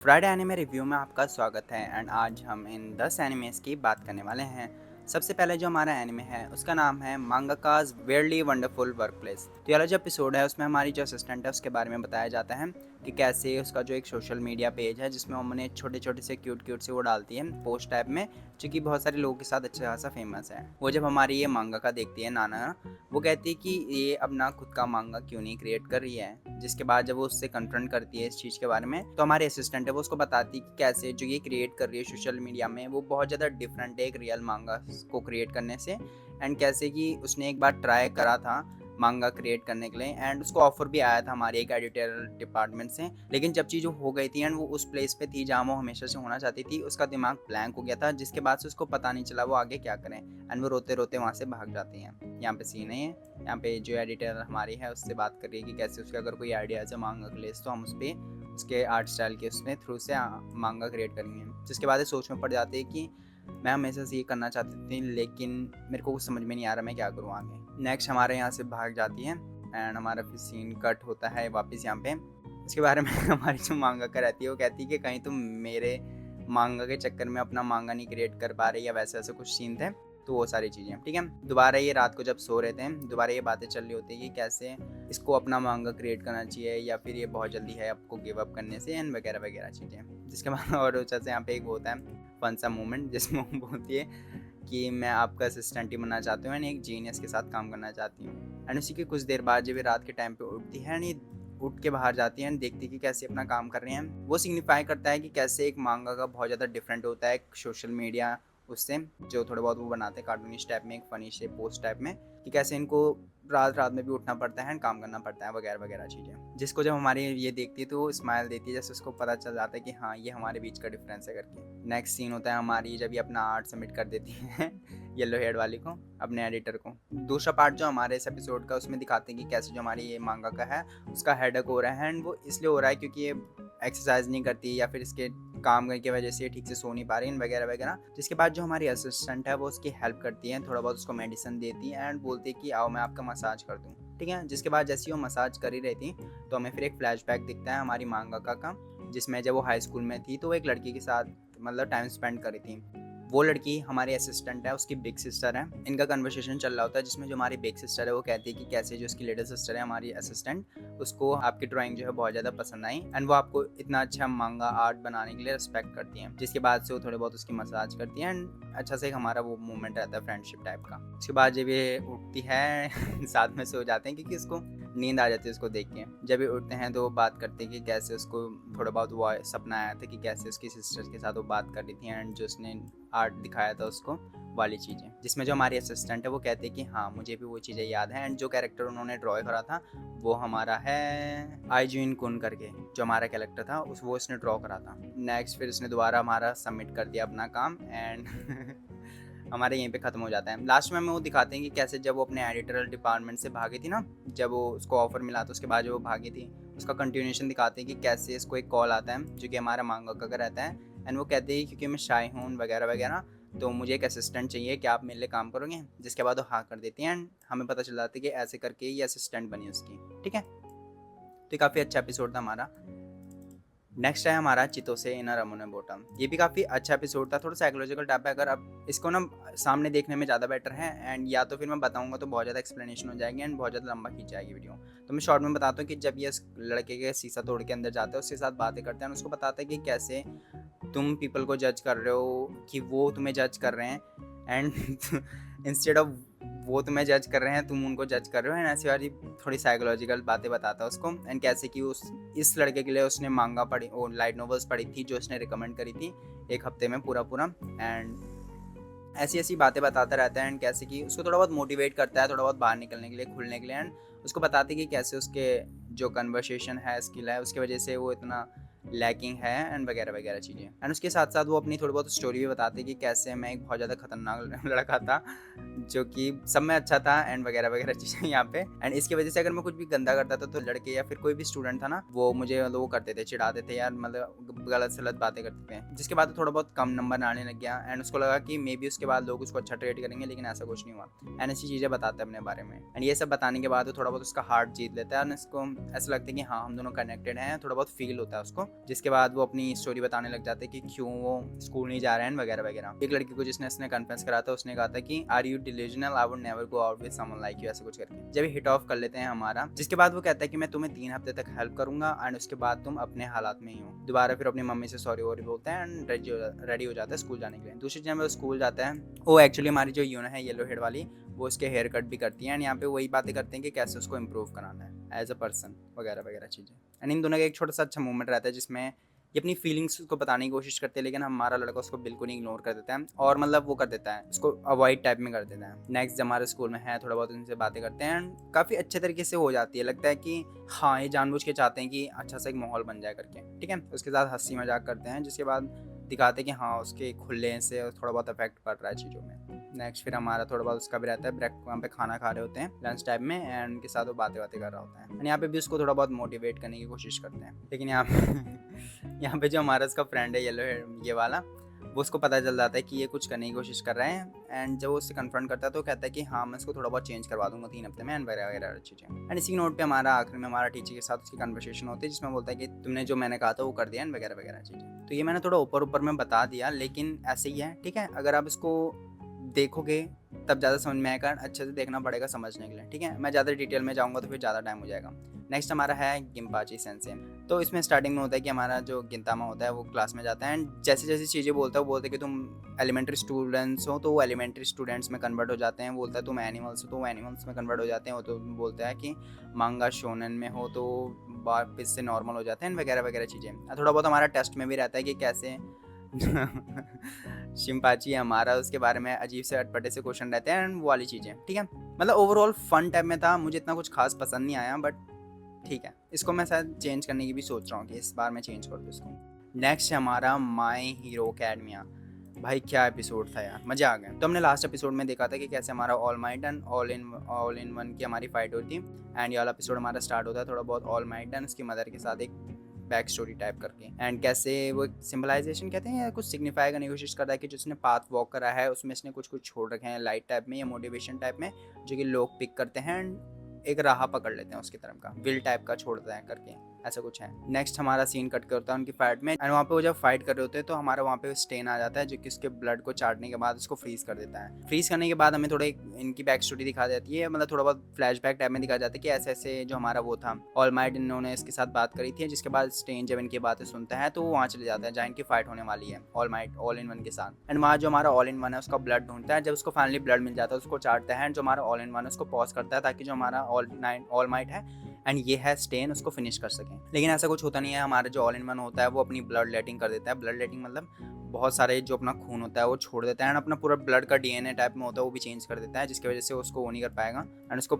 Friday anime review में आपका स्वागत है एंड आज हम इन 10 एनिमेस की बात करने वाले हैं। सबसे पहले जो हमारा एनिमे है उसका नाम है मांगाकाज वेयरली वंडरफुल वर्कप्लेस। तो ये वाला जो एपिसोड है उसमें हमारी जो असिस्टेंट है उसके बारे में बताया जाता है कि कैसे उसका जो एक सोशल मीडिया पेज है जिसमें उन्होंने छोटे छोटे से क्यूट से वो डालती है पोस्ट टाइप में, जो कि बहुत सारे लोगों के साथ अच्छा खासा फेमस है। वो जब हमारी ये मांगा का देखती है नाना, वो कहती है कि ये अपना खुद का मांगा क्यों नहीं क्रिएट कर रही है। जिसके बाद जब वो उससे कन्फ्रंट करती है इस चीज़ के बारे में, तो हमारे असिस्टेंट है वो उसको बताती है कि कैसे जो ये क्रिएट कर रही है सोशल मीडिया में वो बहुत ज़्यादा डिफरेंट है एक रियल मांगा को क्रिएट करने से। एंड कैसे कि उसने एक बार ट्राई करा था मांगा क्रिएट करने के लिए एंड उसको ऑफर भी आया था हमारे एक एडिटोरियल डिपार्टमेंट से, लेकिन जब चीज़ हो गई थी एंड वो उस प्लेस पे थी जहाँ वो हमेशा से होना चाहती थी, उसका दिमाग ब्लैंक हो गया था, जिसके बाद से उसको पता नहीं चला वो आगे क्या करें एंड वो रोते रोते वहाँ से भाग जाती हैं। यहाँ पे सीन है ये, यहाँ पे जो एडिटर हमारी है उससे बात कर रही है कि कैसे उसके अगर कोई आइडिया है मांगा के लिए तो हम उस पर उसके आर्ट स्टाइल के उसमें थ्रू से मांगा क्रिएट करेंगे। जिसके बाद सोच में पड़ जाते हैं कि मैं हमेशा से ये करना चाहती थी लेकिन मेरे को कुछ समझ में नहीं आ रहा मैं क्या करूँ आगे। नेक्स्ट हमारे यहाँ से भाग जाती है एंड हमारा फिर सीन कट होता है वापस यहाँ पे। उसके बारे में हमारी जो मांगा कर रहती है वो कहती है कि कहीं तुम मेरे मांगा के चक्कर में अपना मांगा नहीं क्रिएट कर पा रही या वैसे वैसे कुछ सीन थे। तो वो सारी चीज़ें ठीक है। दोबारा ये रात को जब सो रहे थे दोबारा ये बातें चल रही होती है कि कैसे इसको अपना मांगा क्रिएट करना चाहिए या फिर ये बहुत जल्दी है आपको गिव अप करने से एंड वगैरह वगैरह चीज़ें। जिसके बाद और ऊँचा से यहाँ पे एक होता है फन सा मोमेंट जिसमें वो बोलती है कि मैं आपका असिस्टेंट ही बनना चाहती हूँ एंड एक जीनियस के साथ काम करना चाहती हूँ। एंड उसी के कुछ देर बाद जब ये रात के टाइम पे उठती है एंड ये उठ के बाहर जाती है एंड देखती है कि कैसे अपना काम कर रहे हैं। वो सिग्निफाई करता है कि कैसे एक मांगा का बहुत ज़्यादा डिफरेंट होता है सोशल मीडिया उससे, जो थोड़े बहुत वो बनाते हैं कार्टूनिश टाइप में एक फनी से पोस्ट टाइप में, कि कैसे इनको रात रात में भी उठना पड़ता है काम करना पड़ता है वगैरह वगैरह चीज़ें। जिसको जब हमारी ये देखती है तो वो स्माइल देती है जैसे उसको पता चल जाता है कि हाँ ये हमारे बीच का डिफरेंस है करके। नेक्स्ट सीन होता है हमारी जब ये अपना आर्ट सबमिट कर देती है येलो हेड वाली को, अपने एडिटर को। दूसरा पार्ट जो हमारे इस एपिसोड का उसमें दिखाते हैं कि कैसे जो हमारी ये मांगा का है उसका हेडेक हो रहा है एंड वो इसलिए हो रहा है क्योंकि ये एक्सरसाइज नहीं करती या फिर इसके काम करने की वजह से ठीक से सो नहीं पा रही वगैरह वगैरह। जिसके बाद जो हमारी असिस्टेंट है वो उसकी हेल्प करती है, थोड़ा बहुत उसको मेडिसिन देती है एंड बोलती है कि आओ मैं आपका मसाज कर दूँ। ठीक है। जिसके बाद जैसे ही वो मसाज कर ही रही थी तो हमें फिर एक फ्लैशबैक दिखता है हमारी मांगाका का, जिसमें जब वो हाई स्कूल में थी तो वो एक लड़की के साथ मतलब टाइम स्पेंड करी थी। वो लड़की हमारी असिस्टेंट है, उसकी बिग सिस्टर है। इनका कन्वर्सेशन चल रहा होता है जिसमें जो हमारी बिग सिस्टर है वो कहती है कि कैसे जो उसकी लिटिल सिस्टर है हमारी असिस्टेंट, उसको आपकी ड्राइंग जो है बहुत ज़्यादा पसंद आई एंड वो आपको इतना अच्छा मांगा आर्ट बनाने के लिए रिस्पेक्ट करती हैं। जिसके बाद से वो थोड़े बहुत उसकी मसाज करती है एंड अच्छा से एक हमारा वो मोमेंट रहता है फ्रेंडशिप टाइप का। उसके बाद जब ये उठती है साथ में सो जाते हैं क्योंकि उसको नींद आ जाती है उसको देख के। जब ये उठते हैं तो वो बात करते हैं कि कैसे उसको थोड़ा बहुत वो सपना आया था कि कैसे उसकी सिस्टर के साथ वो बात कर रही थी एंड जो उसने आर्ट दिखाया था उसको वाली चीज़ें। जिसमें जो हमारी असिस्टेंट है वो कहते हैं कि हाँ मुझे भी वो चीज़ें याद है एंड जो कैरेक्टर उन्होंने ड्रॉ करा था वो हमारा है आईजुइन कुन करके, जो हमारा कैरेक्टर था उस वो इसने ड्रॉ करा था। नेक्स्ट फिर उसने दोबारा हमारा सबमिट कर दिया अपना काम एंड हमारे यहीं पे ख़त्म हो जाता है। लास्ट में हमें वो दिखाते हैं कि कैसे जब वो अपने एडिटोरियल डिपार्टमेंट से भागी थी ना, जब वो उसको ऑफर मिला था उसके बाद जो वो भागी थी उसका कंटिन्यूएशन दिखाते हैं कि कैसे इसको एक कॉल आता है जो कि हमारा मांगाका का रहता है एंड वो कहते हैं क्योंकि मैं शाय हूँ वगैरह वगैरह तो मुझे एक असिस्टेंट चाहिए, क्या आप मेरे लिए काम करोगे। जिसके बाद वो हाँ कर देती हैं एंड हमें पता चल जाता है कि ऐसे करके ये असिस्टेंट बनी उसकी। ठीक है। तो ये काफ़ी अच्छा एपिसोड था हमारा। नेक्स्ट है हमारा चितोसे इना रमोने बॉटम। ये भी काफ़ी अच्छा एपिसोड था, थोड़ा साइकोलॉजिकल टाइप है। अगर अब इसको ना सामने देखने में ज़्यादा बेटर है एंड या तो फिर मैं बताऊंगा तो बहुत ज़्यादा एक्सप्लेनेशन हो जाएगी एंड बहुत ज़्यादा लंबा खींच जाएगी वीडियो। तो मैं शॉर्ट में बताता हूँ कि जब ये लड़के के शीशा तोड़ के अंदर जाता है उसके साथ बातें करते हैं, उसको बताता है कि कैसे तुम पीपल को जज कर रहे हो कि वो तुम्हें जज कर रहे हैं एंड इंस्टेड ऑफ वो तुम्हें जज कर रहे हैं तुम उनको जज कर रहे हो एंड ऐसी वाली थोड़ी साइकोलॉजिकल बातें बताता है उसको। एंड कैसे कि उस इस लड़के के लिए उसने मांगा पढ़ी और लाइट नॉवेल्स पढ़ी थी जो उसने रिकमेंड करी थी एक हफ्ते में पूरा पूरा एंड ऐसी ऐसी बातें बताता रहता है एंड कैसे कि उसको थोड़ा बहुत मोटिवेट करता है थोड़ा बहुत बाहर निकलने के लिए खुलने के लिए एंड उसको बताते कि कैसे उसके जो कन्वर्सेशन है स्किल है उसकी वजह से वो इतना लैकिंग है एंड वगैरह वगैरह चीज़ें। एंड उसके साथ साथ वो अपनी थोड़ी बहुत स्टोरी भी बताते कि कैसे मैं एक बहुत ज़्यादा खतरनाक लड़का था जो कि सब में अच्छा था एंड वगैरह वगैरह चीज़ें यहाँ पे। एंड इसकी वजह से अगर मैं कुछ भी गंदा करता था तो लड़के या फिर कोई भी स्टूडेंट था ना वो मुझे मतलब वो करते थे चिढ़ाते थे यार, मतलब गलत सलत बातें करते थे। जिसके बाद थोड़ा बहुत कम नंबर आने लग गया एंड उसको लगा कि मे बी उसके बाद लोग उसको अच्छा ट्रीट करेंगे, लेकिन ऐसा कुछ नहीं हुआ। एंड ऐसी चीज़ें बताते हैं अपने बारे में एंड ये सब बताने के बाद वो थोड़ा बहुत उसका हार्ट जीत लेता है एंड इसको ऐसा लगता है कि हाँ हम दोनों कनेक्टेड हैं, थोड़ा बहुत फील होता है उसको। जिसके बाद वो अपनी स्टोरी बताने लग जाते हैं कि क्यों वो स्कूल नहीं जा रहे हैं वगैरह वगैरह। एक लड़की को जिसने इसने कन्फ्रेंस करा था उसने कहा था कि are you delusional, I would never go out with someone like you, ऐसे कुछ करके। जब हिट ऑफ कर लेते हैं हमारा, जिसके बाद वो कहता है कि मैं तुम्हें 3 हफ्ते तक हेल्प करूंगा एंड उसके बाद तुम अपने हालात में ही हो। दोबारा फिर अपनी मम्मी से सॉरी वॉरी बोलते हैं एंड रेडी हो जाता है स्कूल जाने के लिए। दूसरी जब वो स्कूल जाता है, वो एक्चुअली हमारी जो यूना है येलो हेड वाली, वो उसके हेयर कट भी करती है एंड यहाँ पे वही बातें करते हैं कि कैसे उसको इम्प्रूव कराना है एज अ पर्सन वगैरह वगैरह चीज़ें। एंड इन दोनों का एक छोटा सा अच्छा मूवमेंट रहता है जिसमें ये अपनी फीलिंग्स को बताने की कोशिश करते हैं, लेकिन हमारा लड़का उसको बिल्कुल ही इग्नोर कर देता है और मतलब वो कर देता है, उसको अवॉइड टाइप में कर देता है। नेक्स्ट जब हमारे स्कूल में है, थोड़ा बहुत उनसे बातें करते हैं एंड काफ़ी अच्छे तरीके से हो जाती है। लगता है कि हाँ, ये जानबूझ के चाहते हैं कि अच्छा सा एक माहौल बन जाए करके, ठीक है। उसके साथ हंसी मजाक करते हैं, जिसके बाद दिखाते हैं कि हाँ, उसके खुलने से थोड़ा बहुत इफेक्ट पड़ रहा है चीज़ों में। नेक्स्ट फिर हमारा थोड़ा बहुत उसका भी रहता है, ब्रेक वहाँ पे खाना खा रहे होते हैं लंच टाइम में एंड उनके साथ वो बातें कर रहा होता है एंड यहाँ पे भी उसको थोड़ा बहुत मोटिवेट करने की कोशिश करते हैं। लेकिन यहाँ पे यहाँ पे जो हमारा उसका फ्रेंड है येलो ये वाला, वो उसको पता चल जाता है कि ये कुछ करने की कोशिश कर रहे हैं एंड जब वो उससे कन्फ्रंट करता है तो कहता है कि हाँ, मैं इसको थोड़ा बहुत चेंज करवा दूंगा 3 हफ्ते में एंड वगैरह वगैरह चीज़ें। एंड इसी नोट पे हमारा आखिर में हमारा टीचर के साथ उसकी कन्वर्सेशन होती है जिसमें बोलता है कि तुमने जो मैंने कहा था वो कर दिया एंड वगैरह वगैरह चीज़ें। तो ये मैंने थोड़ा ऊपर ऊपर में बता दिया, लेकिन ऐसे ही है, ठीक है। अगर आप इसको देखोगे तब ज़्यादा समझ में आएगा, अच्छे से देखना पड़ेगा समझने के लिए, ठीक है। मैं ज़्यादा डिटेल में जाऊँगा तो फिर ज़्यादा टाइम हो जाएगा। नेक्स्ट हमारा है गिम्पाची सेंसे। तो इसमें स्टार्टिंग में होता है कि हमारा जो गिंतामा होता है वो क्लास में जाता है एंड जैसी जैसी चीज़ें बोलता है वो बोलते हैं कि तुम एलिमेंट्री स्टूडेंट्स हो तो वो एलिमेंट्री स्टूडेंट्स में कन्वर्ट हो जाते हैं। बोलता है तुम एनिमल्स हो तो वो एनिमल्स में कन्वर्ट हो जाते हैं। वो तो बोलता है कि मांगा शोनन में हो तो वापस से नॉर्मल हो जाते हैं वगैरह वगैरह चीज़ें। थोड़ा बहुत हमारा टेस्ट में भी रहता है कि कैसे शिम्पाची हमारा, उसके बारे में अजीब से अटपटे से क्वेश्चन रहते हैं एंड वो वाली चीज़ें, ठीक है। मतलब ओवरऑल फन टाइप में था, मुझे इतना कुछ खास पसंद नहीं आया, बट ठीक है। इसको मैं शायद चेंज करने की भी सोच रहा हूँ कि इस बार मैं चेंज कर दूँ इसको। नेक्स्ट है हमारा माई हीरो अकेडमिया। भाई क्या एपिसोड था यार, मज़ा आ गया। तो हमने लास्ट एपिसोड में देखा था कि कैसे हमारा all might and all in one की हमारी फाइट होती है एंड ये वाला एपिसोड हमारा स्टार्ट होता है थोड़ा बहुत ऑल माइट एंड उसकी मदर के साथ एक बैक स्टोरी टाइप करके एंड कैसे वो सिंबलाइजेशन कहते हैं या कुछ सिग्निफाई करने की कोशिश करता है कि जिसने पाथ वॉक करा है उसमें इसने कुछ कुछ छोड़ रखे हैं लाइट टाइप में या मोटिवेशन टाइप में, जो कि लोग पिक करते हैं एंड एक राह पकड़ लेते हैं उसकी तरफ का, विल टाइप का छोड़ते हैं करके, ऐसा कुछ है। नेक्स्ट हमारा सीन कट करता है उनकी फाइट में एंड वहाँ पे वो जब फाइट कर रहे होते हैं तो हमारा वहाँ पे स्टेन आ जाता है जो कि उसके ब्लड को चाटने के बाद उसको फ्रीज कर देता है। फ्रीज करने के बाद हमें थोड़ा इनकी बैक स्टोरी दिखा जाती है, मतलब थोड़ा बहुत फ्लैशबैक टाइप में दिखा जाता है कि ऐसे ऐसे जो हमारा वो था ऑल माइट, इन्होंने इसके साथ बात करी थी। जिसके बाद स्टेन जब इनकी बातें सुनता है तो वो वहाँ चले जाता है जहाँ इनकी फाइट होने वाली है all might all in one के साथ एंड वहाँ जो हमारा ऑल इन वन है उसका ब्लड ढूंढता है। जब उसको फाइनली ब्लड मिल जाता है उसको चाटता है एंड जो हमारा ऑल इन वन है उसको पॉज करता है ताकि जो हमारा ऑल माइट है एंड ये है स्टेन उसको फिनिश कर सकें। लेकिन ऐसा कुछ होता नहीं है, हमारा जो ऑल इन वन होता है वो अपनी ब्लड लेटिंग कर देता है। ब्लड लेटिंग मतलब बहुत सारे जो अपना खून होता है वो छोड़ देता है एंड अपना पूरा ब्लड का डीएनए टाइप में होता है वो भी चेंज कर देता है, जिसकी वजह से उसको वो नहीं कर पाएगा एंड उसको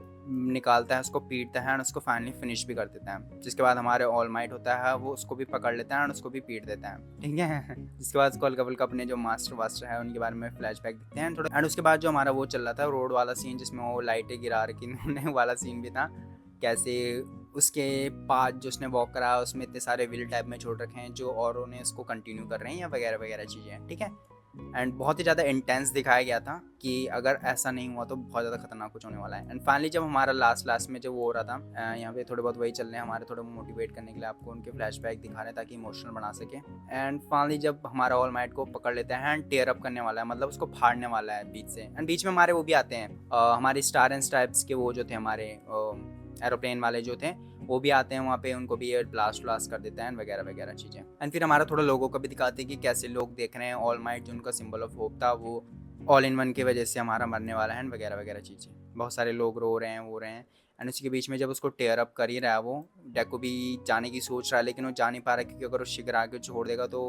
निकालता है, उसको पीटता है एंड उसको फाइनली फिनिश भी कर देता है। जिसके बाद हमारे ऑल माइट होता है वो उसको भी पकड़ लेता है एंड उसको भी पीट देता है, ठीक है। जिसके बाद उसको हल्का फुल्का अपने जो मास्टर वास्टर है उनके बारे में फ्लैशबैक दिखते हैं थोड़ा एंड उसके बाद जो हमारा वो चल रहा था रोड वाला सीन जिसमें वो लाइटें गिरा रखी उन्होंने वाला सीन भी था, कैसे उसके पाथ जो उसने वॉक करा उसमें इतने सारे व्हील टाइप में छोड़ रखे हैं जो औरों ने उसको कंटिन्यू कर रहे हैं या वगैरह वगैरह चीज़ें, ठीक है। एंड बहुत ही ज़्यादा इंटेंस दिखाया गया था कि अगर ऐसा नहीं हुआ तो बहुत ज़्यादा खतरनाक कुछ होने वाला है। एंड फाइनली जब हमारा लास्ट में जब वो हो रहा था, यहाँ पे थोड़े बहुत वही चल रहे हैं हमारे, थोड़ा मोटिवेट करने के लिए आपको उनके फ्लैशबैक दिखा रहे हैं ताकि इमोशनल बना सके। एंड फाइनली जब हमारा ऑल माइट को पकड़ लेता है एंड टेयर अप करने वाला है, मतलब उसको फाड़ने वाला है बीच से एंड बीच में हमारे वो भी आते हैं हमारे स्टार एंड स्ट्राइप्स के वो जो थे हमारे एरोप्लेन वाले जो थे वो भी आते हैं वहाँ पे, उनको भी एयर ब्लास्ट कर देते हैं वगैरह वगैरह चीज़ें। एंड फिर हमारा थोड़ा लोगों को भी दिखाते हैं कि कैसे लोग देख रहे हैं ऑल माइट जो उनका सिंबल ऑफ होप था वो ऑल इन वन की वजह से हमारा मरने वाला है वगैरह वगैरह चीज़ें। बहुत सारे लोग रो रहे हैं वो रहे हैं एंड उसी के बीच में जब उसको टेयर अप कर ही रहा है वो डेको भी जाने की सोच रहा है लेकिन वो जा नहीं पा रहा क्योंकि अगर वो शिकरा के छोड़ देगा तो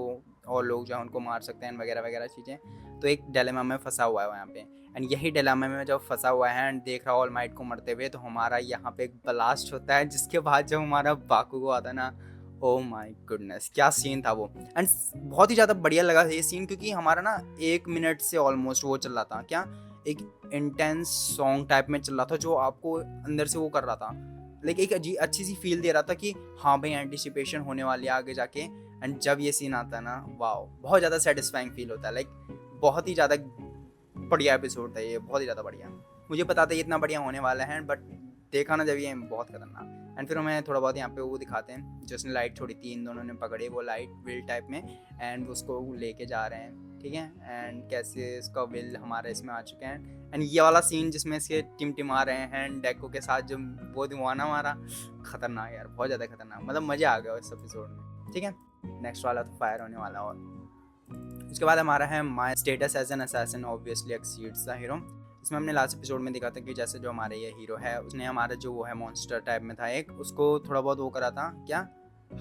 और लोग जो है उनको मार सकते हैं वगैरह वगैरह चीज़ें। तो एक डिलेमा में फंसा हुआ है यहाँ पे एंड यही डिलेमा में जब फंसा हुआ है एंड देख रहा ऑल माइट को मरते हुए तो हमारा यहाँ पे एक ब्लास्ट होता है। जिसके बाद जब हमारा बाकुगो आता है ना, ओ माय गुडनेस क्या सीन था वो। एंड बहुत ही ज़्यादा बढ़िया लगा ये सीन क्योंकि हमारा ना 1 मिनट से ऑलमोस्ट वो चल रहा था, क्या एक इंटेंस सॉन्ग टाइप में चल रहा था जो आपको अंदर से वो कर रहा था, लेकिन एक अच्छी सी फील दे रहा था कि हाँ भाई एंटिसिपेशन होने वाली है आगे जाके। एंड जब ये सीन आता है ना, वाओ बहुत ज़्यादा सेटिस्फाइंग फील होता है, लाइक बहुत ही ज़्यादा बढ़िया एपिसोड था ये, बहुत ही ज़्यादा बढ़िया। मुझे पता था ये इतना बढ़िया होने वाला है बट देखा ना जब ये बहुत खतरनाक। एंड फिर हमें थोड़ा बहुत यहाँ पे वो दिखाते हैं जो उसने लाइट छोड़ी थी, इन दोनों ने पकड़ी वो लाइट व्हील टाइप में, एंड उसको लेके जा रहे हैं, ठीक है। एंड कैसे इसका व्हील हमारे इसमें आ चुके हैं, एंड ये वाला सीन जिसमें इसके टिमटिमा रहे हैं एंड डेको के साथ जो वो दीवाना हमारा, खतरनाक यार, बहुत ज़्यादा खतरनाक, मतलब मज़ा आ गया इस एपिसोड में, ठीक है। नेक्स्ट वाला तो फायर होने वाला। और उसके बाद हमारा है my status as an assassin obviously exceeds the hero. इसमें हमने लास्ट एपिसोड में देखा था कि जैसे जो हमारे ये हीरो है उसने हमारा जो वो है मॉन्स्टर टाइप में था एक, उसको थोड़ा बहुत वो करा था, क्या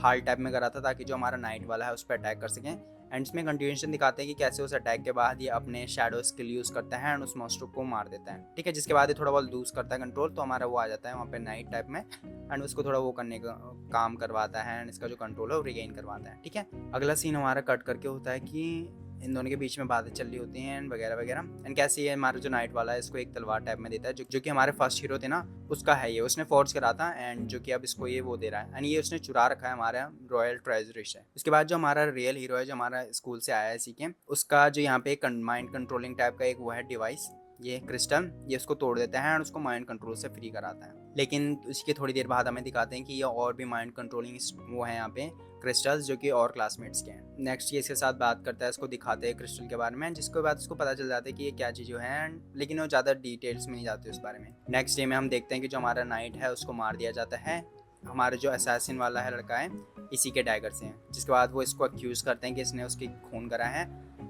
हाल टाइप में करा था, ताकि जो हमारा नाइट वाला है उस पर अटैक कर सकें। एंड इसमें कंटिन्यूशन दिखाते हैं कि कैसे उस अटैक के बाद ये अपने शैडो स्किल यूज़ करता है एंड उस मॉन्स्टर को मार देता है, ठीक है। जिसके बाद ये थोड़ा बहुत लूज करता है कंट्रोल, तो हमारा वो आ जाता है वहाँ पे नाइट टाइप में, एंड उसको थोड़ा वो करने का काम करवाता है एंड इसका जो कंट्रोल है वो रिगेन करवाता है, ठीक है। अगला सीन हमारा कट करके होता है कि इन दोनों के बीच में बातें चल रही होती हैं एंड वगैरह वगैरह। एंड कैसे ये हमारा जो नाइट वाला है इसको एक तलवार टाइप में देता है, जो कि हमारे फर्स्ट हीरो थे ना उसका है, ये उसने फोर्स करा था एंड जो कि अब इसको ये वो दे रहा है, एंड ये उसने चुरा रखा है हमारे रॉयल ट्रेजरी से। उसके बाद जो हमारा रियल हीरो है जो हमारा स्कूल से आया है सीखे, उसका जो यहाँ पे माइंड कंट्रोलिंग टाइप का एक वो है डिवाइस, ये क्रिस्टल, ये उसको तोड़ देता है एंड उसको माइंड कंट्रोल से फ्री कराता है। लेकिन उसकी थोड़ी देर बाद हमें दिखाते हैं कि ये और भी माइंड कंट्रोलिंग वो है यहाँ पे क्रिस्टल्स, जो कि और क्लासमेट्स के हैं। नेक्स्ट ये इसके साथ बात करता है, इसको दिखाते हैं क्रिस्टल के बारे में, जिसके बाद उसको पता चल जाता है कि ये क्या चीज़ है, लेकिन वो ज़्यादा डिटेल्स में नहीं जाते उस बारे में। नेक्स्ट डे में हम देखते हैं कि जो हमारा नाइट है उसको मार दिया जाता है, हमारे जो असैसिन वाला है लड़का है इसी के डैगर से, जिसके बाद वो इसको अक्यूज़ करते हैं कि इसने उसकी खून करा है,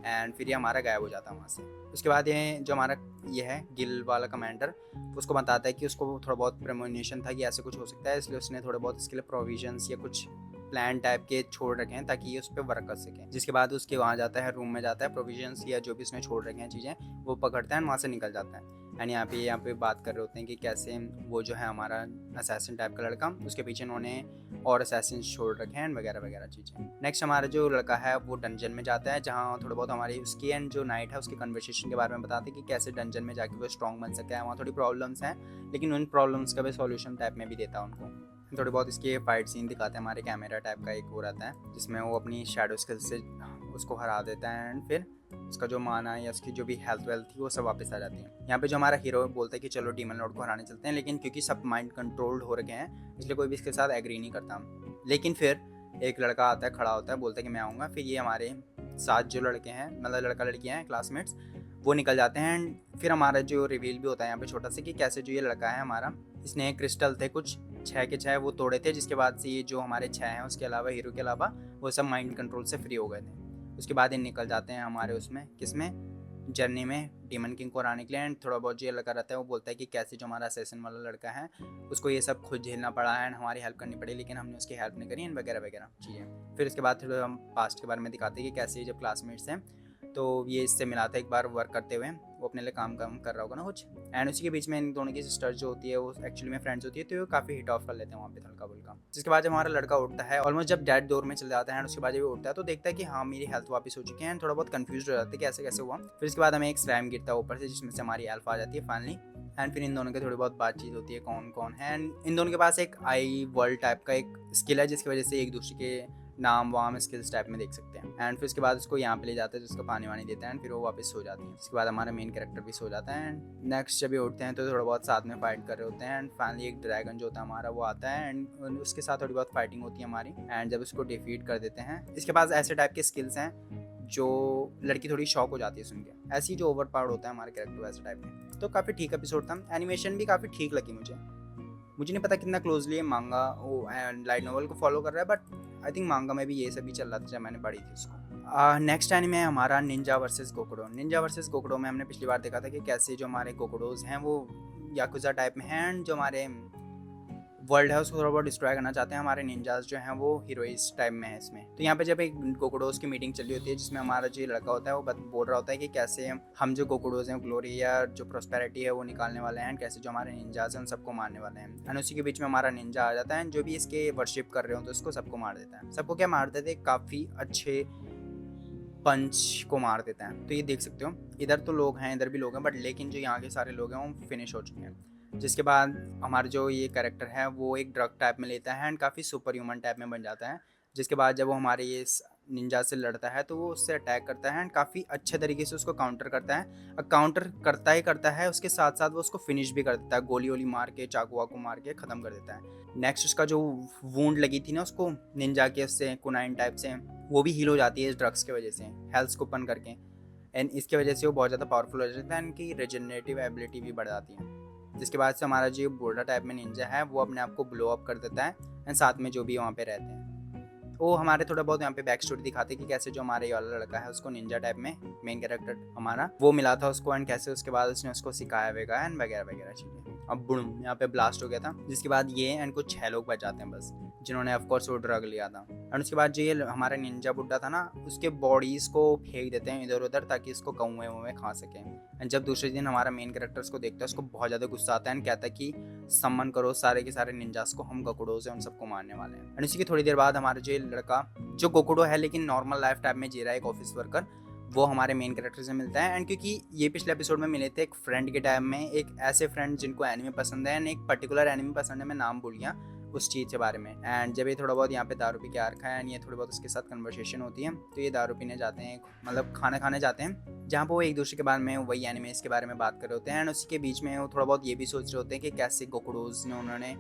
एंड फिर ये हमारा गायब हो जाता है वहाँ से। उसके बाद ये जो हमारा ये है गिल वाला कमांडर, उसको बताता है कि उसको थोड़ा बहुत प्रेमोनिशन था कि ऐसे कुछ हो सकता है, इसलिए उसने थोड़े बहुत इसके लिए प्रोविजंस या कुछ प्लान टाइप के छोड़ रखे हैं ताकि ये उस पर वर्क कर सके। जिसके बाद उसके वहाँ जाता है, रूम में जाता है, प्रोविजंस या जो भी उसने छोड़ रखे हैं चीज़ें वो पकड़ता है, वहाँ से निकल जाता है। एंड यहाँ पे बात कर रहे होते हैं कि कैसे वो जो है हमारा असैसिन टाइप का लड़का, उसके पीछे उन्होंने और असैसिन छोड़ रखे हैं वगैरह वगैरह चीज़ें। नेक्स्ट हमारा जो लड़का है वो डंजन में जाता है, जहाँ थोड़ा बहुत हमारी उसकी एंड जो नाइट है उसकी कन्वर्सेशन के बारे में बताते हैं कि कैसे डंजन में जाके वो स्ट्रॉन्ग बन सकता है। वहाँ थोड़ी प्रॉब्लम्स हैं, लेकिन उन प्रॉब्लम्स का भी सॉल्यूशन टाइप में भी देता है उनको। थोड़ी बहुत इसके फाइट सीन दिखाते हैं, हमारे कैमरा टाइप का एक वो रहता है जिसमें वो अपनी शैडो स्किल से उसको हरा देता है एंड फिर उसका जो माना या उसकी जो भी हेल्थ वेल्थ थी वो सब वापस आ जाती है। यहाँ पे जो हमारा हीरो बोलता है कि चलो डीमन लॉर्ड को हराने चलते हैं, लेकिन क्योंकि सब माइंड कंट्रोल्ड हो रखे हैं इसलिए कोई भी इसके साथ एग्री नहीं करता। लेकिन फिर एक लड़का आता है, खड़ा होता है, बोलता है कि मैं आऊँगा। फिर ये हमारे साथ जो लड़के हैं, मतलब लड़का लड़कियाँ हैं क्लासमेट्स, वो निकल जाते हैं एंड फिर हमारा जो रिवील भी होता है यहाँ पे छोटा सा कि कैसे जो ये लड़का है हमारा, इसने क्रिस्टल थे कुछ 6 के 6 वो तोड़े थे, जिसके बाद से ये जो हमारे 6 हैं उसके अलावा हीरो के अलावा वो सब माइंड कंट्रोल से फ्री हो गए थे। उसके बाद ये निकल जाते हैं हमारे उसमें किसमें जर्नी में डीमन किंग को हराने के लिए। एंड थोड़ा बहुत जो ये लड़का रहता है वो बोलता है कि कैसे जो हमारा असेसन वाला लड़का है उसको ये सब खुद झेलना पड़ा है एंड हमारी हेल्प करनी पड़ी, लेकिन हमने उसकी हेल्प नहीं करी एंड वगैरह वगैरह चीज़ें। फिर उसके बाद थोड़ा हम पास्ट के बारे में दिखाते हैं कि कैसे जब क्लासमेट्स हैं तो ये इससे मिला था एक बार वर्क करते हुए, वो अपने लिए काम कर रहा होगा ना कुछ, एंड उसी के बीच में इन दोनों की सिस्टर जो होती है वो एक्चुअली में फ्रेंड्स होती है, तो वो काफ़ी हिट ऑफ कर लेते हैं वहाँ पे हल्का फुल्का। जिसके बाद जब हमारा लड़का उठता है ऑलमोस्ट जब डेड डोर में चल जाता है, उसके बाद जब वो उठता है तो देखता है कि हाँ मेरी हेल्थ वापस हो चुकी है, एंड थोड़ा बहुत कंफ्यूज हो जाता है कि ऐसे कैसे हुआ। फिर उसके बाद हमें एक स्लैम गिरता है ऊपर से जिसमें से हमारी हेल्प आ जाती है फाइनली, एंड फिर इन दोनों की थोड़ी बहुत बातचीत होती है कौन कौन है, एंड इन दोनों के पास एक आई वर्ल्ड टाइप का एक स्किल है जिसकी वजह से एक दूसरे के नाम वाम स्किल्स टाइप में देख सकते हैं। एंड फिर उसके बाद उसको यहाँ पे ले जाते हैं जिसको पानी वानी देते हैं एंड फिर वो वापस सो जाती है। उसके बाद हमारा मेन कैरेक्टर भी सो जाता है एंड नेक्स्ट जब ये उठते हैं तो थोड़ा बहुत साथ में फाइट कर रहे होते हैं एंड फाइनली एक ड्रैगन जो होता है हमारा वो आता है एंड उसके साथ थोड़ी बहुत फाइटिंग होती है हमारी, एंड जब उसको डिफीट कर देते हैं इसके पास ऐसे टाइप के स्किल्स हैं जो लड़की थोड़ी शॉक हो जाती है सुन के, ऐसी जो ओवर पावर्ड होता है हमारे कैरेक्टर वैसे टाइप में। तो काफ़ी ठीक एपिसोड था, एनिमेशन भी काफ़ी ठीक लगी मुझे नहीं पता कितना क्लोजली मांगा वो लाइट नॉवल को फॉलो कर रहा है, बट आई थिंक मांगा में भी ये सब भी चल रहा था जब मैंने पढ़ी थी उसको। नेक्स्ट एनीमे है हमारा निंजा वर्सेस गोकुडो। निंजा वर्सेस गोकुडो में हमने पिछली बार देखा था कि कैसे जो हमारे गोकुडोज हैं वो याकुजा टाइप में हैं एंड जो हमारे वर्ल्ड है उसको थोड़ा बहुत डिस्ट्रॉय करना चाहते हैं। हमारे निंजास जो हैं वो हीरोइस टाइप में है इसमें। तो यहाँ पे जब एक गोकुडोज की मीटिंग चली होती है जिसमें हमारा जो लड़का होता है वो बोल रहा होता है कि कैसे हम जो गोकुडोज हैं ग्लोरी या जो प्रोस्पेरिटी है वो निकालने वाले हैं, कैसे जो हमारे निंजास हैं उन सबको मारने वाले हैं। एंड उसी के बीच में हमारा निंजा आ जाता है जो भी इसके वर्शिप कर रहे हो तो उसको सबको मार देता है। सबको क्या मार देते हैं, काफ़ी अच्छे पंच को मार देता है। तो ये देख सकते हो इधर तो लोग हैं इधर भी लोग हैं, बट लेकिन जो यहाँ के सारे लोग हैं वो फिनिश हो चुके हैं। जिसके बाद हमारा जो ये कैरेक्टर है वो एक ड्रग टाइप में लेता है एंड काफ़ी सुपर ह्यूमन टाइप में बन जाता है। जिसके बाद जब वो हमारे ये निंजा से लड़ता है तो वो उससे अटैक करता है एंड काफ़ी अच्छे तरीके से उसको काउंटर करता है। काउंटर करता ही करता है, उसके साथ साथ वो उसको फिनिश भी कर देता है, गोली वोली मार के, चाकू वाकू मार के ख़त्म कर देता है। नेक्स्ट उसका जो वूंड लगी थी ना उसको निंजा के उससे कुनाइन टाइप से, वो भी हील हो जाती है इस ड्रग्स की वजह से, हेल्थ को ओपन करके। एंड इसकी वजह से वो बहुत ज़्यादा पावरफुल हो जाता है, इनकी रिजनरेटिव एबिलिटी भी बढ़ जाती है। जिसके बाद से हमारा जो बूढ़ा टाइप में निंजा है वो अपने आप को ब्लो अप कर देता है एंड साथ में जो भी वहाँ पे रहते हैं वो हमारे थोड़ा बहुत यहाँ पे बैक स्टोरी दिखाते हैं कि कैसे जो हमारे ये वाला लड़का है उसको निंजा टाइप में मेन कैरेक्टर हमारा वो मिला था उसको एंड कैसे उसके बाद उसने उसको सिखाया वेगा एंड वगैरह वगैरह चीज़ें। अब बुम यहाँ पे ब्लास्ट हो गया था, जिसके बाद ये एंड कुछ 6 लोग बच जाते हैं बस, जिन्होंने ऑफकोर्स वो ड्रग लिया था। एंड उसके बाद जो ये हमारा निंजा बुड्ढा था ना उसके बॉडीज को फेंक देते हैं इधर उधर ताकि इसको कौए वुए खा सकें। एंड जब दूसरे दिन हमारा मेन कैरेक्टर उसको देखता है उसको बहुत ज़्यादा गुस्सा आता है एंड कहता है कि सम्मन करो सारे के सारे निंजास को, हम गोकुडो से उन सबको मारने वाले हैं। एंड उसी की थोड़ी देर बाद हमारा जो लड़का जो गोकुडो है लेकिन नॉर्मल लाइफ टाइप में जी रहा है, एक ऑफिस वर्कर, वो हमारे मेन कैरेक्टर से मिलता है। एंड क्योंकि ये पिछले एपिसोड में मिले थे एक फ्रेंड के टाइम में, एक ऐसे फ्रेंड जिनको एनिमे पसंद है एंड एक पर्टिकुलर एनिमे पसंद है, मैं नाम भूल गया उस चीज़ के बारे में। एंड जब ये थोड़ा बहुत यहाँ पे दारू पी के आ रखा है एंड ये थोड़ी बहुत उसके साथ कन्वर्सेशन होती है तो ये दारू पीने जाते हैं, मतलब खाना खाने जाते हैं, जहाँ पर वो एक दूसरे के बारे में वही एनिमेस के बारे में बात कर रहे होते हैं। एंड उसी के बीच में वो थोड़ा बहुत ये भी सोच रहे होते हैं कि कैसे गोकुडोज ने उन्होंने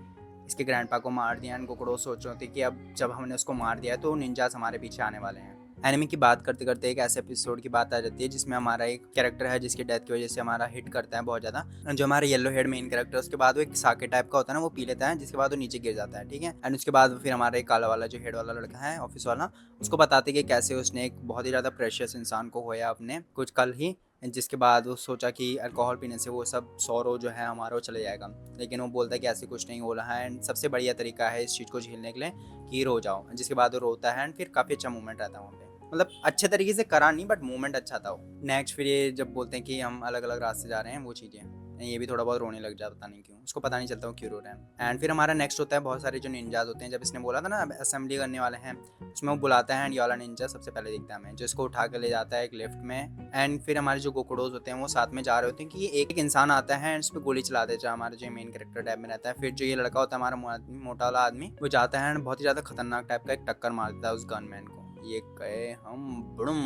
इसके ग्रैंडपा को मार दिया एंड गोकुडो सोच रहे थे कि अब जब हमने उसको मार दिया है तो निंजास हमारे पीछे आने वाले हैं। एनिमे की बात करते करते एक ऐसे एपिसोड की बात आ जाती है जिसमें हमारा एक कैरेक्टर है जिसकी डेथ की वजह से हमारा हिट करता है बहुत ज़्यादा, जो हमारा येलो हेड मेन कैरेक्टर, उसके बाद वो एक साके टाइप का होता है ना वो पी लेता है, जिसके बाद वो नीचे गिर जाता है, ठीक है। एंड उसके बाद फिर हमारा एक काला वाला जो हेड वाला लड़का है ऑफिस वाला, उसको बताते कि कैसे उसने एक बहुत ही ज़्यादा प्रेशियस इंसान को खोया अपने कुछ कल ही, जिसके बाद वो सोचा कि अल्कोहल पीने से वो सब सौरो जो है हमारा वो चले जाएगा, लेकिन वो बोलता है कि ऐसे कुछ नहीं हो रहा है एंड सबसे बढ़िया तरीका है इस चीज़ को झेलने के लिए कि रो जाओ। जिसके बाद वो रोता है एंड फिर काफ़ी अच्छा मूवमेंट रहता है वहाँ पे, मतलब अच्छे तरीके से करा नहीं बट मूवमेंट अच्छा था वो। नेक्स्ट फिर ये जब बोलते हैं कि हम अलग अलग रास्ते जा रहे हैं वो चीज़ें, ये भी थोड़ा बहुत रोने लग जाता, पता नहीं क्यों, उसको पता नहीं चलता वो क्यों रो रहे हैं। एंड फिर हमारा नेक्स्ट होता है बहुत सारे जो निंजाज होते हैं, जब इसने बोला था ना असेंबली करने वाले हैं, उसमें वो बुलाता है एंड ये वाला निंजा सबसे पहले दिखता है हमें, जो इसको उठा कर ले जाता है एक लिफ्ट में। एंड फिर हमारे जो गोकुडोज होते हैं वो साथ में जा रहे होते हैं कि एक इंसान आता है एंड उस पर गोली चला देता है, हमारा जो मेन कैरेक्टर टाइप में रहता है। फिर जो ये लड़का होता है हमारा मोटा वाला आदमी, वो जाता है एंड बहुत ही ज़्यादा खतरनाक टाइप का एक टक्कर मार देता है उस गनमैन को, ये गए हम बुड़ुम।